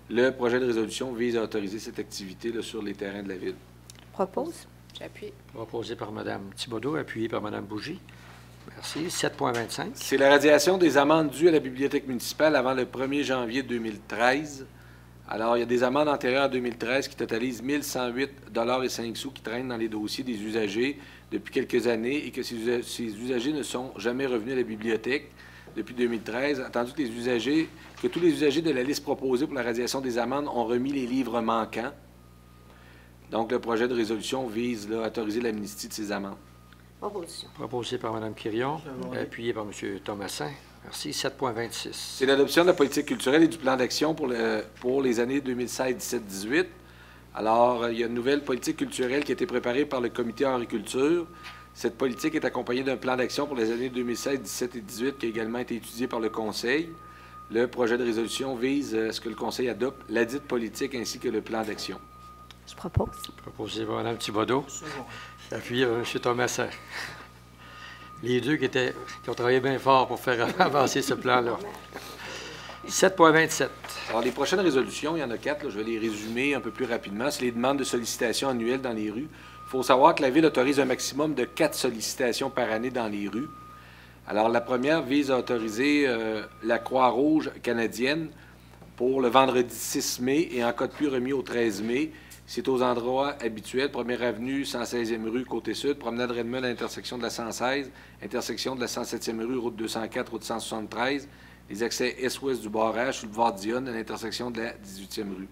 [SPEAKER 3] Le projet de résolution vise à autoriser cette activité sur les terrains de la Ville.
[SPEAKER 2] Propose. J'appuie.
[SPEAKER 1] Proposé par Mme Thibodeau, appuyé par Mme Bougie. Merci. 7.25.
[SPEAKER 3] C'est la radiation des amendes dues à la bibliothèque municipale avant le 1er janvier 2013. Alors, il y a des amendes antérieures à 2013 qui totalisent 1 108,05 $ qui traînent dans les dossiers des usagers depuis quelques années et que ces usagers ne sont jamais revenus à la bibliothèque depuis 2013, attendu que tous les usagers de la liste proposée pour la radiation des amendes ont remis les livres manquants. Donc, le projet de résolution vise à autoriser l'amnistie de ces amendes.
[SPEAKER 2] Proposition.
[SPEAKER 1] Proposé par Mme Quirion, appuyé par M. Thomassin. Merci. 7.26.
[SPEAKER 3] C'est l'adoption de la politique culturelle et du plan d'action pour les années 2016, 17, 18. Alors, il y a une nouvelle politique culturelle qui a été préparée par le comité agriculture. Cette politique est accompagnée d'un plan d'action pour les années 2016, 2017 et 2018 qui a également été étudié par le Conseil. Le projet de résolution vise à ce que le Conseil adopte ladite politique ainsi que le plan d'action.
[SPEAKER 2] Je propose.
[SPEAKER 1] Proposé par Mme Thibodeau. Appuyé par M. Thomasin. Les deux qui ont travaillé bien fort pour faire avancer ce plan-là. 7.27.
[SPEAKER 3] Alors, les prochaines résolutions, il y en a 4, là, je vais les résumer un peu plus rapidement. C'est les demandes de sollicitation annuelles dans les rues. Il faut savoir que la Ville autorise un maximum de 4 sollicitations par année dans les rues. Alors, la première vise à autoriser la Croix-Rouge canadienne pour le vendredi 6 mai et en cas de pluie remis au 13 mai. C'est aux endroits habituels, 1er avenue, 116e rue, côté sud, promenade Redmond à l'intersection de la 116, intersection de la 107e rue, route 204, route 173, les accès est-ouest du barrage sur le boulevard Dionne à l'intersection de la 18e rue.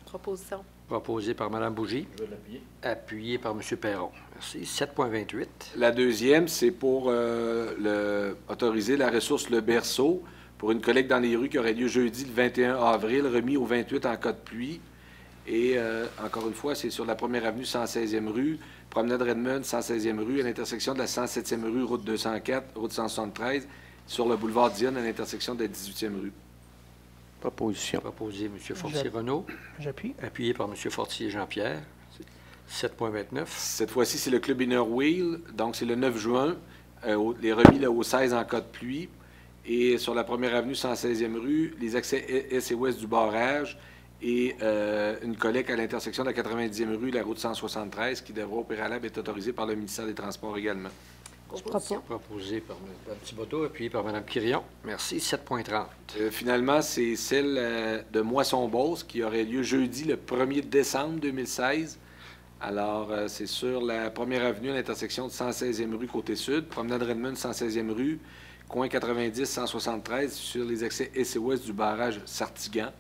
[SPEAKER 2] Proposition.
[SPEAKER 1] Proposé par Mme Bougie.
[SPEAKER 7] Je vais l'appuyer.
[SPEAKER 1] Appuyé par M. Perron. Merci. 7.28.
[SPEAKER 3] La deuxième, c'est pour autoriser la ressource Le Berceau pour une collecte dans les rues qui aurait lieu jeudi le 21 avril, remis au 28 en cas de pluie. Et encore une fois, c'est sur la 1er avenue, 116e rue, promenade Redmond, 116e rue, à l'intersection de la 107e rue, route 204, route 173, sur le boulevard Dionne, à l'intersection de la 18e rue.
[SPEAKER 5] Proposition.
[SPEAKER 1] Proposé M. Fortier-Renaud.
[SPEAKER 4] J'appuie.
[SPEAKER 1] Appuyé par M. Fortier-Jean-Pierre. 7.29.
[SPEAKER 3] Cette fois-ci, c'est le Club Inner Wheel. Donc, c'est le 9 juin. Les remis là, au 16 en cas de pluie. Et sur la 1er avenue, 116e rue, les accès est et ouest du barrage et une collecte à l'intersection de la 90e rue, la route 173, qui devra au préalable être autorisée par le ministère des Transports également.
[SPEAKER 1] Proposé par Mme Thibodeau, appuyé par Mme Quirion. Merci. 7.30.
[SPEAKER 3] Finalement, c'est celle de Moisson-Beauce qui aurait lieu jeudi le 1er décembre 2016. Alors, c'est sur la 1er avenue à l'intersection de 116e rue côté sud, promenade Redmond, 116e rue, coin 90-173, sur les accès est et ouest du barrage Sartigan.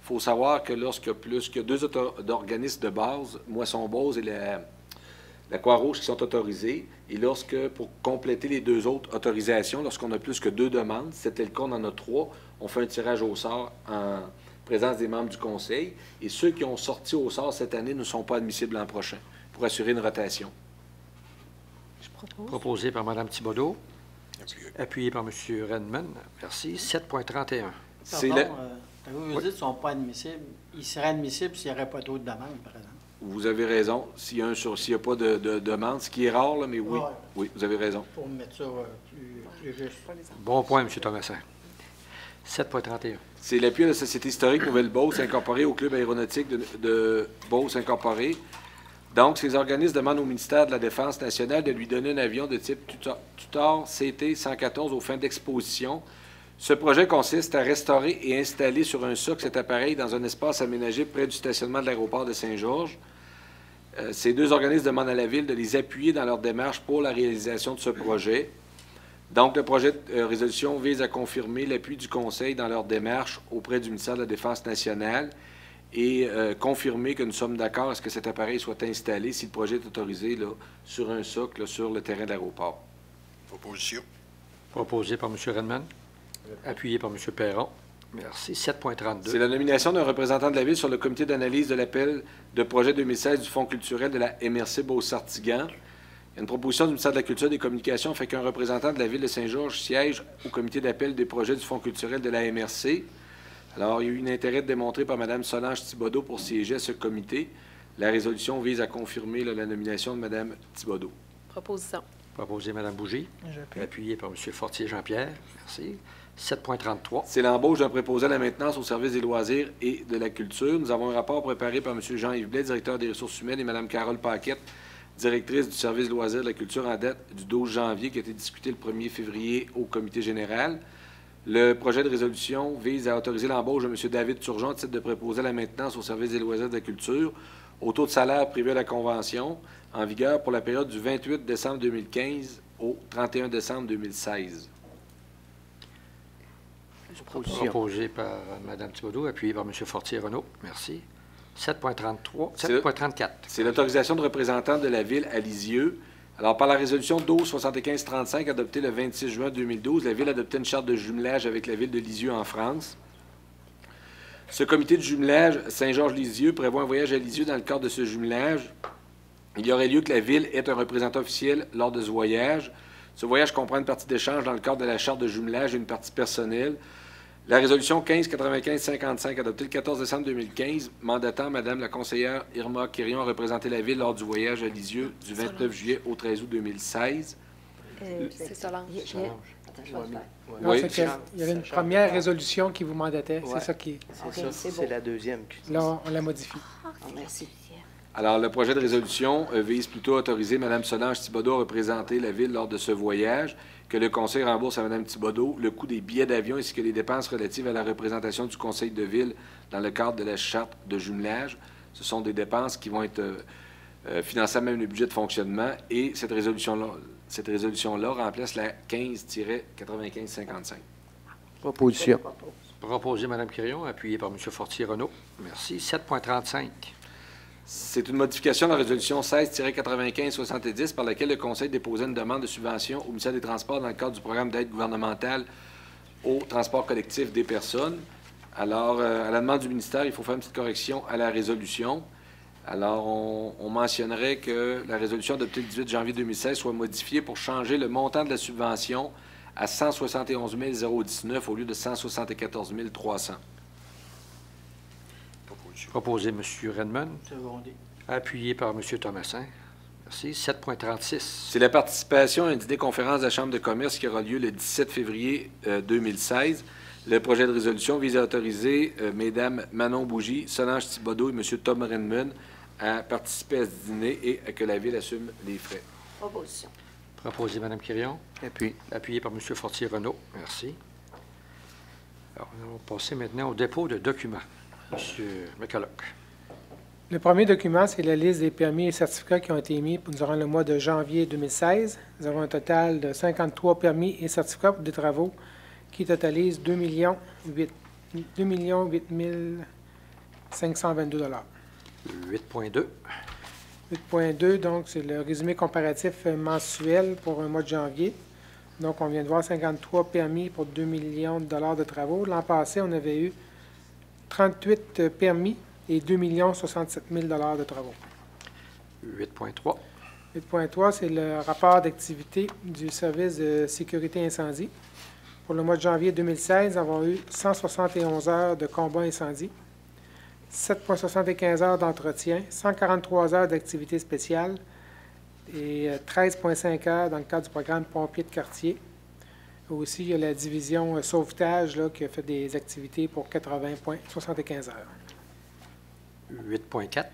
[SPEAKER 3] Il faut savoir que lorsqu'il y a plus que 2 organismes de base, Moisson-Beauce et la Croix-Rouge qui sont autorisés, et pour compléter les 2 autres autorisations, lorsqu'on a plus que 2 demandes, c'était le cas, on en a 3, on fait un tirage au sort en présence des membres du Conseil, et ceux qui ont sorti au sort cette année ne sont pas admissibles l'an prochain, pour assurer une rotation.
[SPEAKER 2] Je propose.
[SPEAKER 1] Proposé par Mme Thibodeau.
[SPEAKER 6] Appuyé.
[SPEAKER 1] Appuyé par M. Redmond. Merci. 7.31.
[SPEAKER 3] C'est
[SPEAKER 7] Pardon, vous dites qu'ils ne sont pas admissibles. Ils seraient admissibles s'il n'y aurait pas d'autres demandes, par exemple.
[SPEAKER 3] Vous avez raison. S'il n'y a pas de demande, ce qui est rare, là, mais oui,
[SPEAKER 7] Ouais.
[SPEAKER 3] oui, vous avez raison.
[SPEAKER 7] Pour mettre ça plus juste.
[SPEAKER 1] Bon point, M. Thomasin. 7.31.
[SPEAKER 3] C'est l'appui à la Société historique Nouvelle-Beauce incorporée au Club aéronautique de Beauce incorporé. Donc, ces organismes demandent au ministère de la Défense nationale de lui donner un avion de type Tutor CT-114 aux fins d'exposition. Ce projet consiste à restaurer et installer sur un socle cet appareil dans un espace aménagé près du stationnement de l'aéroport de Saint-Georges. Ces 2 organismes demandent à la Ville de les appuyer dans leur démarche pour la réalisation de ce projet. Donc, le projet de résolution vise à confirmer l'appui du Conseil dans leur démarche auprès du ministère de la Défense nationale et confirmer que nous sommes d'accord à ce que cet appareil soit installé, si le projet est autorisé, là, sur un socle, là, sur le terrain de l'aéroport.
[SPEAKER 6] Proposition.
[SPEAKER 1] Proposé par M. Redmond. Appuyé par M. Perron. Merci. 7.32.
[SPEAKER 3] C'est la nomination d'un représentant de la Ville sur le comité d'analyse de l'appel de projet 2016 du Fonds culturel de la MRC Beauce-Sartigan. Il y a une proposition du ministère de la Culture et des Communications fait qu'un représentant de la Ville de Saint-Georges siège au comité d'appel des projets du Fonds culturel de la MRC. Alors, il y a eu un intérêt démontré par Mme Solange Thibodeau pour siéger à ce comité. La résolution vise à confirmer là, la nomination de Mme Thibodeau.
[SPEAKER 2] Proposition.
[SPEAKER 1] Proposé Mme Bougie. Appuyé par M. Fortier-Jean-Pierre. Merci. 7.33.
[SPEAKER 3] C'est l'embauche d'un préposé à la maintenance au service des loisirs et de la culture. Nous avons un rapport préparé par M. Jean-Yves Blais, directeur des ressources humaines, et Mme Carole Paquette, directrice du service des loisirs et de la culture, en date du 12 janvier, qui a été discuté le 1er février au comité général. Le projet de résolution vise à autoriser l'embauche de M. David Turgeon, titre de préposé à la maintenance au service des loisirs et de la culture, au taux de salaire prévu à la Convention, en vigueur pour la période du 28 décembre 2015 au 31 décembre 2016.
[SPEAKER 1] Proposé par Mme Thibodeau, appuyé par M. Fortier-Renaud. Merci. 7.33. 7.34.
[SPEAKER 3] C'est l'autorisation de représentants de la Ville à Lisieux. Alors, par la résolution 12-75-35, adoptée le 26 juin 2012, la Ville a adopté une charte de jumelage avec la Ville de Lisieux en France. Ce comité de jumelage Saint-Georges-Lisieux prévoit un voyage à Lisieux dans le cadre de ce jumelage Il y aurait lieu que la Ville ait un représentant officiel lors de ce voyage. Ce voyage comprend une partie d'échange dans le cadre de la charte de jumelage et une partie personnelle. La résolution 1595-55, adoptée le 14 décembre 2015, mandatant Mme la conseillère Irma Quirion à représenter la Ville lors du voyage à Lisieux du 29 juillet au 13 août 2016.
[SPEAKER 8] C'est Solange.
[SPEAKER 3] Oui.
[SPEAKER 4] Il y avait une première résolution qui vous mandatait.
[SPEAKER 5] Ouais.
[SPEAKER 4] C'est ça qui...
[SPEAKER 5] C'est la deuxième.
[SPEAKER 4] Là, on la modifie.
[SPEAKER 2] Merci.
[SPEAKER 3] Alors, le projet de résolution vise plutôt à autoriser Mme Solange Thibodeau à représenter la Ville lors de ce voyage, que le Conseil rembourse à Mme Thibodeau le coût des billets d'avion ainsi que les dépenses relatives à la représentation du Conseil de Ville dans le cadre de la charte de jumelage. Ce sont des dépenses qui vont être financées à même le budget de fonctionnement et cette résolution-là remplace la 15-95-55.
[SPEAKER 5] Proposition.
[SPEAKER 1] Proposé Mme Quirion, appuyé par M. Fortier-Renaud. Merci. 7.35.
[SPEAKER 3] C'est une modification de la résolution 16-95-70 par laquelle le Conseil déposait une demande de subvention au ministère des Transports dans le cadre du programme d'aide gouvernementale au transport collectif des personnes. Alors, à la demande du ministère, il faut faire une petite correction à la résolution. Alors, on mentionnerait que la résolution adoptée le 18 janvier 2016 soit modifiée pour changer le montant de la subvention à 171 019 au lieu de 174 300.
[SPEAKER 1] Proposé M. Redmond,
[SPEAKER 7] Secondé.
[SPEAKER 1] appuyé par M. Thomasin. Merci. 7.36.
[SPEAKER 3] C'est la participation à une dîner-conférence de la Chambre de commerce qui aura lieu le 17 février 2016. Le projet de résolution vise à autoriser Mesdames Manon Bougie, Solange Thibodeau et M. Tom Redmond à participer à ce dîner et à que la Ville assume les frais.
[SPEAKER 2] Proposition.
[SPEAKER 1] Proposé Mme Quirion,
[SPEAKER 5] Appui.
[SPEAKER 1] appuyé par M. Fortier-Renaud. Merci. Alors, nous allons passer maintenant au dépôt de documents. M. McCulloch.
[SPEAKER 4] Le premier document, c'est la liste des permis et certificats qui ont été émis durant le mois de janvier 2016. Nous avons un total de 53 permis et certificats pour des travaux qui totalisent 2 8 522 $.
[SPEAKER 1] 8.2.
[SPEAKER 4] 8.2, donc c'est le résumé comparatif mensuel pour un mois de janvier. Donc, on vient de voir 53 permis pour 2 millions de $ de travaux. L'an passé, on avait eu 38 permis et 2 067 000 $ de travaux.
[SPEAKER 1] 8.3.
[SPEAKER 4] 8.3, c'est le rapport d'activité du service de sécurité incendie. Pour le mois de janvier 2016, nous avons eu 171 heures de combat incendie, 7,75 heures d'entretien, 143 heures d'activité spéciale et 13,5 heures dans le cadre du programme Pompiers de quartier. Aussi, il y a la division sauvetage là, qui a fait des activités pour 80,75 heures.
[SPEAKER 1] 8.4.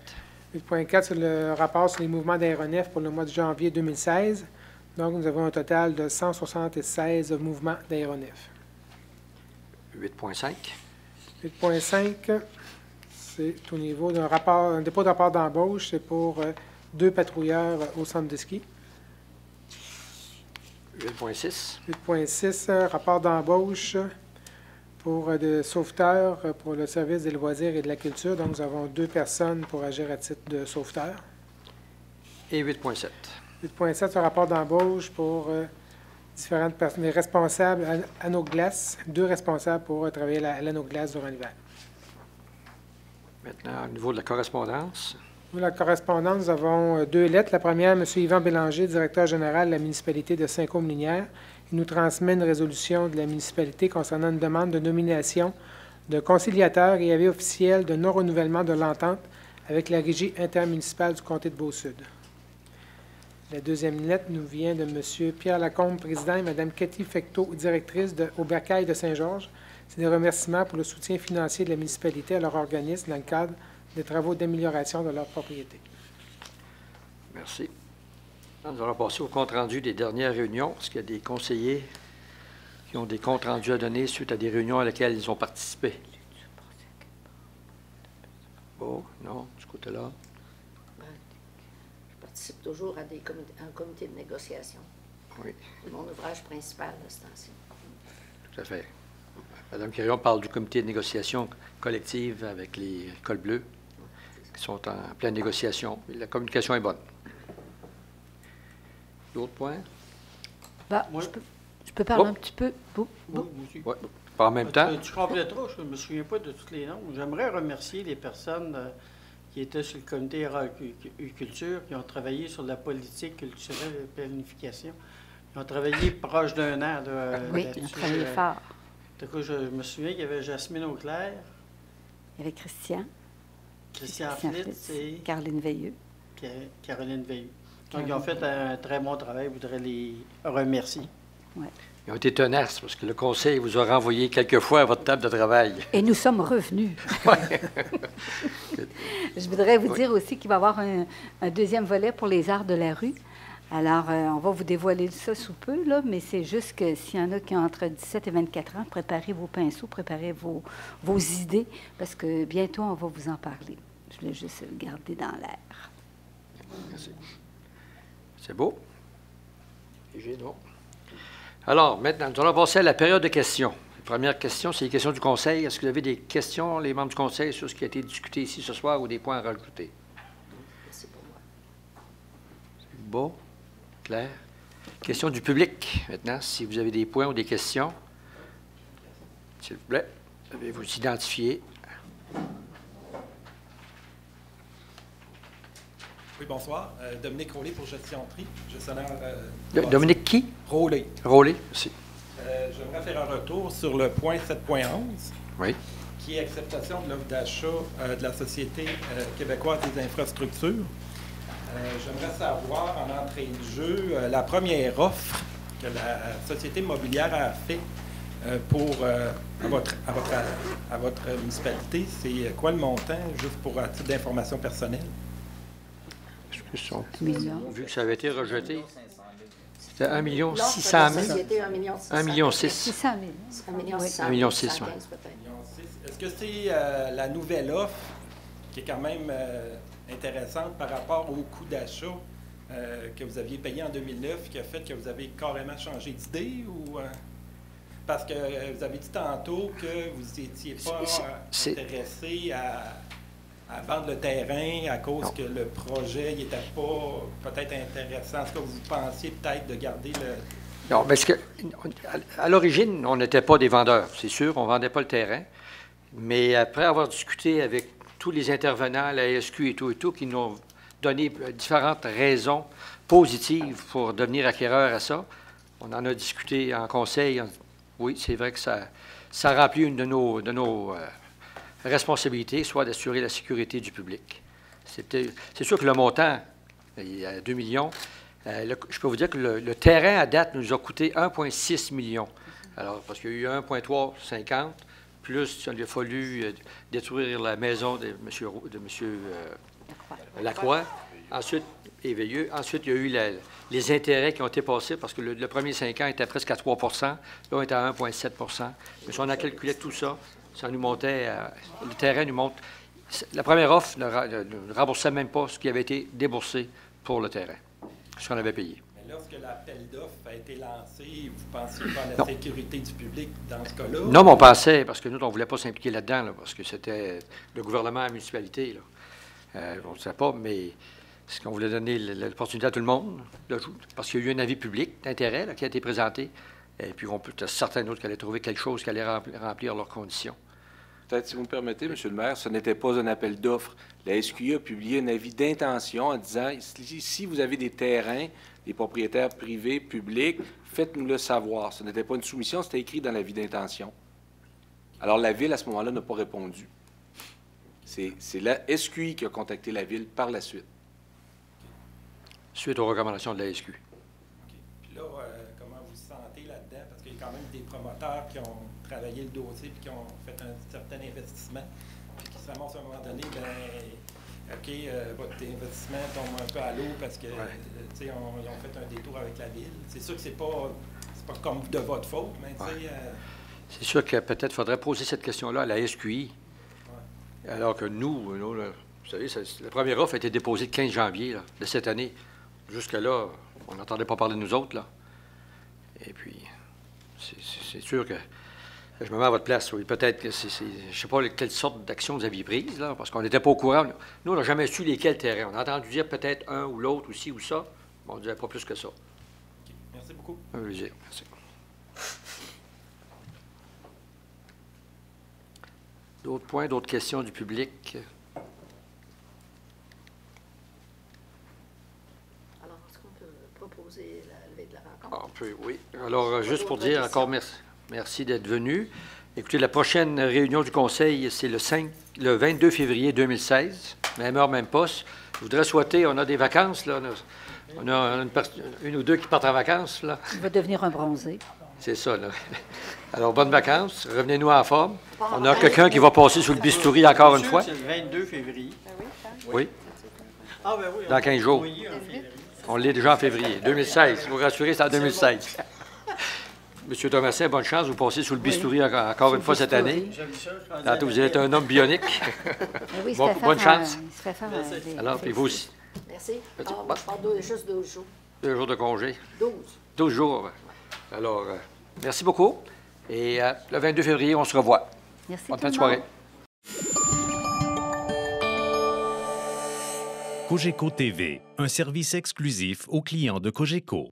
[SPEAKER 4] 8.4, c'est le rapport sur les mouvements d'aéronefs pour le mois de janvier 2016. Donc, nous avons un total de 176 mouvements d'aéronefs.
[SPEAKER 1] 8.5.
[SPEAKER 4] 8.5, c'est au niveau d'un rapport, un dépôt de rapport d'embauche, c'est pour 2 patrouilleurs au centre de ski.
[SPEAKER 1] 8.6.
[SPEAKER 4] 8.6, rapport d'embauche pour des sauveteurs pour le service des loisirs et de la culture. Donc, nous avons 2 personnes pour agir à titre de sauveteur.
[SPEAKER 1] Et 8.7.
[SPEAKER 4] 8.7, un rapport d'embauche pour différentes personnes, les responsables à nos glaces, 2 responsables pour travailler à nos glaces durant l'hiver.
[SPEAKER 1] Maintenant, au niveau de la correspondance.
[SPEAKER 4] Nous, la correspondance, nous avons 2 lettres. La première, M. Yvan Bélanger, directeur général de la municipalité de Saint-Côme-Linières. Il nous transmet une résolution de la municipalité concernant une demande de nomination de conciliateur et avis officiel de non-renouvellement de l'entente avec la régie intermunicipale du comté de Beau-Sud. La deuxième lettre nous vient de M. Pierre Lacombe, président, et Mme Cathy Fecteau, directrice au Bercail de Saint-Georges. C'est des remerciements pour le soutien financier de la municipalité à leur organisme dans le cadre des travaux d'amélioration de leur propriété.
[SPEAKER 1] Merci. Nous allons passer au compte-rendu des dernières réunions. Est-ce qu'il y a des conseillers qui ont des comptes rendus à donner suite à des réunions à lesquelles ils ont participé? Oh, non, de ce côté-là.
[SPEAKER 2] Je participe toujours à un comité de négociation.
[SPEAKER 1] Oui.
[SPEAKER 2] C'est mon ouvrage principal, là, ce temps-ci.
[SPEAKER 1] Tout à fait. Mme Quirion parle du comité de négociation collective avec les cols bleus qui sont en pleine négociation. La communication est bonne. D'autres points?
[SPEAKER 8] Bah, je peux parler un petit peu.
[SPEAKER 7] Oui, aussi.
[SPEAKER 1] Oui. Pas en même temps.
[SPEAKER 7] Tu compléteras, je ne me souviens pas de tous les noms. J'aimerais remercier les personnes qui étaient sur le comité culture, qui ont travaillé sur la politique culturelle et la planification. Ils ont travaillé proche d'un an.
[SPEAKER 8] Oui, ils ont travaillé fort.
[SPEAKER 7] Je me souviens qu'il y avait Jasmine Auclair.
[SPEAKER 8] Il y avait Christian
[SPEAKER 7] Flitz et
[SPEAKER 8] Caroline Veilleux.
[SPEAKER 7] Caroline Veilleux. Donc, ils ont fait un très bon travail. Je voudrais les remercier.
[SPEAKER 8] Ouais.
[SPEAKER 1] Ils ont été tenaces parce que le conseil vous a renvoyé quelques fois à votre table de travail.
[SPEAKER 8] Et nous sommes revenus. Je voudrais vous dire aussi qu'il va y avoir un deuxième volet pour les arts de la rue. Alors, on va vous dévoiler ça sous peu, là, mais c'est juste que s'il y en a qui ont entre 17 et 24 ans, préparez vos pinceaux, préparez vos idées, parce que bientôt, on va vous en parler. Je voulais juste le garder dans l'air.
[SPEAKER 1] Merci. C'est beau. Et j'ai non. Alors, maintenant, nous allons passer à la période de questions. La première question, c'est les questions du Conseil. Est-ce que vous avez des questions, les membres du Conseil, sur ce qui a été discuté ici ce soir ou des points à rajouter?
[SPEAKER 2] C'est pour moi.
[SPEAKER 1] C'est beau. Claire. Question du public, maintenant, si vous avez des points ou des questions. S'il vous plaît, veuillez vous identifier.
[SPEAKER 9] Oui, bonsoir. Dominique Rollet pour Gestion Tri, gestionnaire...
[SPEAKER 1] Dominique qui?
[SPEAKER 9] Rollet.
[SPEAKER 1] Rollet, merci.
[SPEAKER 9] J'aimerais faire un retour sur le point 7.11,
[SPEAKER 1] oui,
[SPEAKER 9] qui est acceptation de l'offre d'achat de la Société québécoise des infrastructures. J'aimerais savoir, en entrée de jeu, la première offre que la Société immobilière a fait à votre municipalité. C'est quoi le montant, juste pour un titre d'information personnelle?
[SPEAKER 1] Vu que ça avait été rejeté, c'était 1 600 000.
[SPEAKER 2] Société, 1 million
[SPEAKER 1] 1 million 6.
[SPEAKER 8] 600 000.
[SPEAKER 2] 1 million 600
[SPEAKER 1] 1 million 6, oui.
[SPEAKER 9] Est-ce que c'est la nouvelle offre qui est quand même intéressante par rapport au coût d'achat que vous aviez payé en 2009 qui a fait que vous avez carrément changé d'idée ou parce que vous avez dit tantôt que vous n'étiez pas intéressé à vendre le terrain à cause que le projet n'était pas peut-être intéressant. Est-ce que vous pensiez peut-être de garder le...
[SPEAKER 1] Non, parce que à l'origine, on n'était pas des vendeurs, c'est sûr, on ne vendait pas le terrain. Mais après avoir discuté avec tous les intervenants, la SQ et tout, qui nous ont donné différentes raisons positives pour devenir acquéreur à ça, on en a discuté en conseil. Oui, c'est vrai que ça remplit une de nos responsabilités, soit d'assurer la sécurité du public. C'est sûr que le montant, il y a 2 millions. Je peux vous dire que le terrain, à date, nous a coûté 1,6 million. Alors, parce qu'il y a eu 1,350, plus il a fallu détruire la maison de M. Lacroix. Ensuite, et Veilleux. Ensuite, il y a eu les intérêts qui ont été passés parce que le premier 5 ans était presque à 3 là, on était à 1,7 Mais si on a calculé tout ça, ça nous montait, le terrain nous monte. La première offre ne remboursait même pas ce qui avait été déboursé pour le terrain, ce qu'on avait payé.
[SPEAKER 9] Mais lorsque l'appel d'offres a été lancé, vous pensiez pas à la sécurité du public dans ce cas-là?
[SPEAKER 1] Non, mais on pensait, parce que nous, on ne voulait pas s'impliquer là-dedans, là, parce que c'était le gouvernement à la municipalité. On ne sait pas, mais est-ce qu'on voulait donner l'opportunité à tout le monde? Parce qu'il y a eu un avis public d'intérêt qui a été présenté. Et puis, on peut être certain d'autres qui allaient trouver quelque chose qui allait remplir leurs conditions.
[SPEAKER 3] Peut-être, si vous me permettez, M. le maire, ce n'était pas un appel d'offres. La SQI a publié un avis d'intention en disant si vous avez des terrains, des propriétaires privés, publics, faites-nous le savoir. Ce n'était pas une soumission, c'était écrit dans l'avis d'intention. Alors, la Ville, à ce moment-là, n'a pas répondu. C'est la SQI qui a contacté la Ville par la suite.
[SPEAKER 1] Suite aux recommandations de la SQ.
[SPEAKER 9] OK. Puis là, comment vous vous sentez là-dedans? Parce qu'il y a quand même des promoteurs qui ont travaillé le dossier puis qui ont fait un certain investissement, puis qui se ramassent à un moment donné, bien, OK, votre investissement tombe un peu à l'eau parce que, tu sais, ils ont fait un détour avec la Ville. C'est sûr que c'est pas comme de votre faute, mais tu sais...
[SPEAKER 1] C'est sûr que peut-être il faudrait poser cette question-là à la SQI. Ouais. Alors que nous, vous savez, la première offre a été déposée le 15 janvier de cette année. Jusque-là, on n'entendait pas parler de nous autres, là. Et puis, c'est sûr que je me mets à votre place. Oui. Peut-être que je ne sais pas quelle sorte d'action vous aviez prise, là, parce qu'on n'était pas au courant. Nous, on n'a jamais su lesquels terrains. On a entendu dire peut-être un ou l'autre, ou ci ou ça, mais on ne disait pas plus que ça.
[SPEAKER 9] OK. Merci beaucoup.
[SPEAKER 1] Un plaisir. Merci. D'autres points, d'autres questions du public?
[SPEAKER 2] la levée de la rencontre.
[SPEAKER 1] On peut, oui. Alors, juste pour dire encore merci d'être venu. Écoutez, la prochaine réunion du Conseil, c'est le 22 février 2016, même heure, même poste. Je voudrais souhaiter, on a des vacances, là. On a une ou deux qui partent en vacances, là.
[SPEAKER 8] Il va devenir un bronzé.
[SPEAKER 1] C'est ça, là. Alors, bonnes vacances. Revenez-nous en forme. On a quelqu'un qui va passer sous le bistouri encore une fois.
[SPEAKER 7] C'est le 22 février.
[SPEAKER 1] Oui.
[SPEAKER 7] Ah, ben oui.
[SPEAKER 1] Dans 15 jours. On l'est déjà en février. 2016. Vous rassurez, c'est en 2016. Monsieur Thomasin, bonne chance. Vous passez sous le bistouri encore une fois cette année. Tantôt, vous êtes un homme bionique.
[SPEAKER 8] Oui,
[SPEAKER 1] bonne chance.
[SPEAKER 8] Il se fait faire
[SPEAKER 1] alors, puis vous aussi.
[SPEAKER 2] Merci. Je pars juste 12 jours.
[SPEAKER 1] 2 jours de congé.
[SPEAKER 2] 12.
[SPEAKER 1] 12 jours. Alors, merci beaucoup. Et le 22 février, on se revoit.
[SPEAKER 8] Merci.
[SPEAKER 1] Bonne fin de soirée.
[SPEAKER 10] Cogeco TV, un service exclusif aux clients de Cogeco.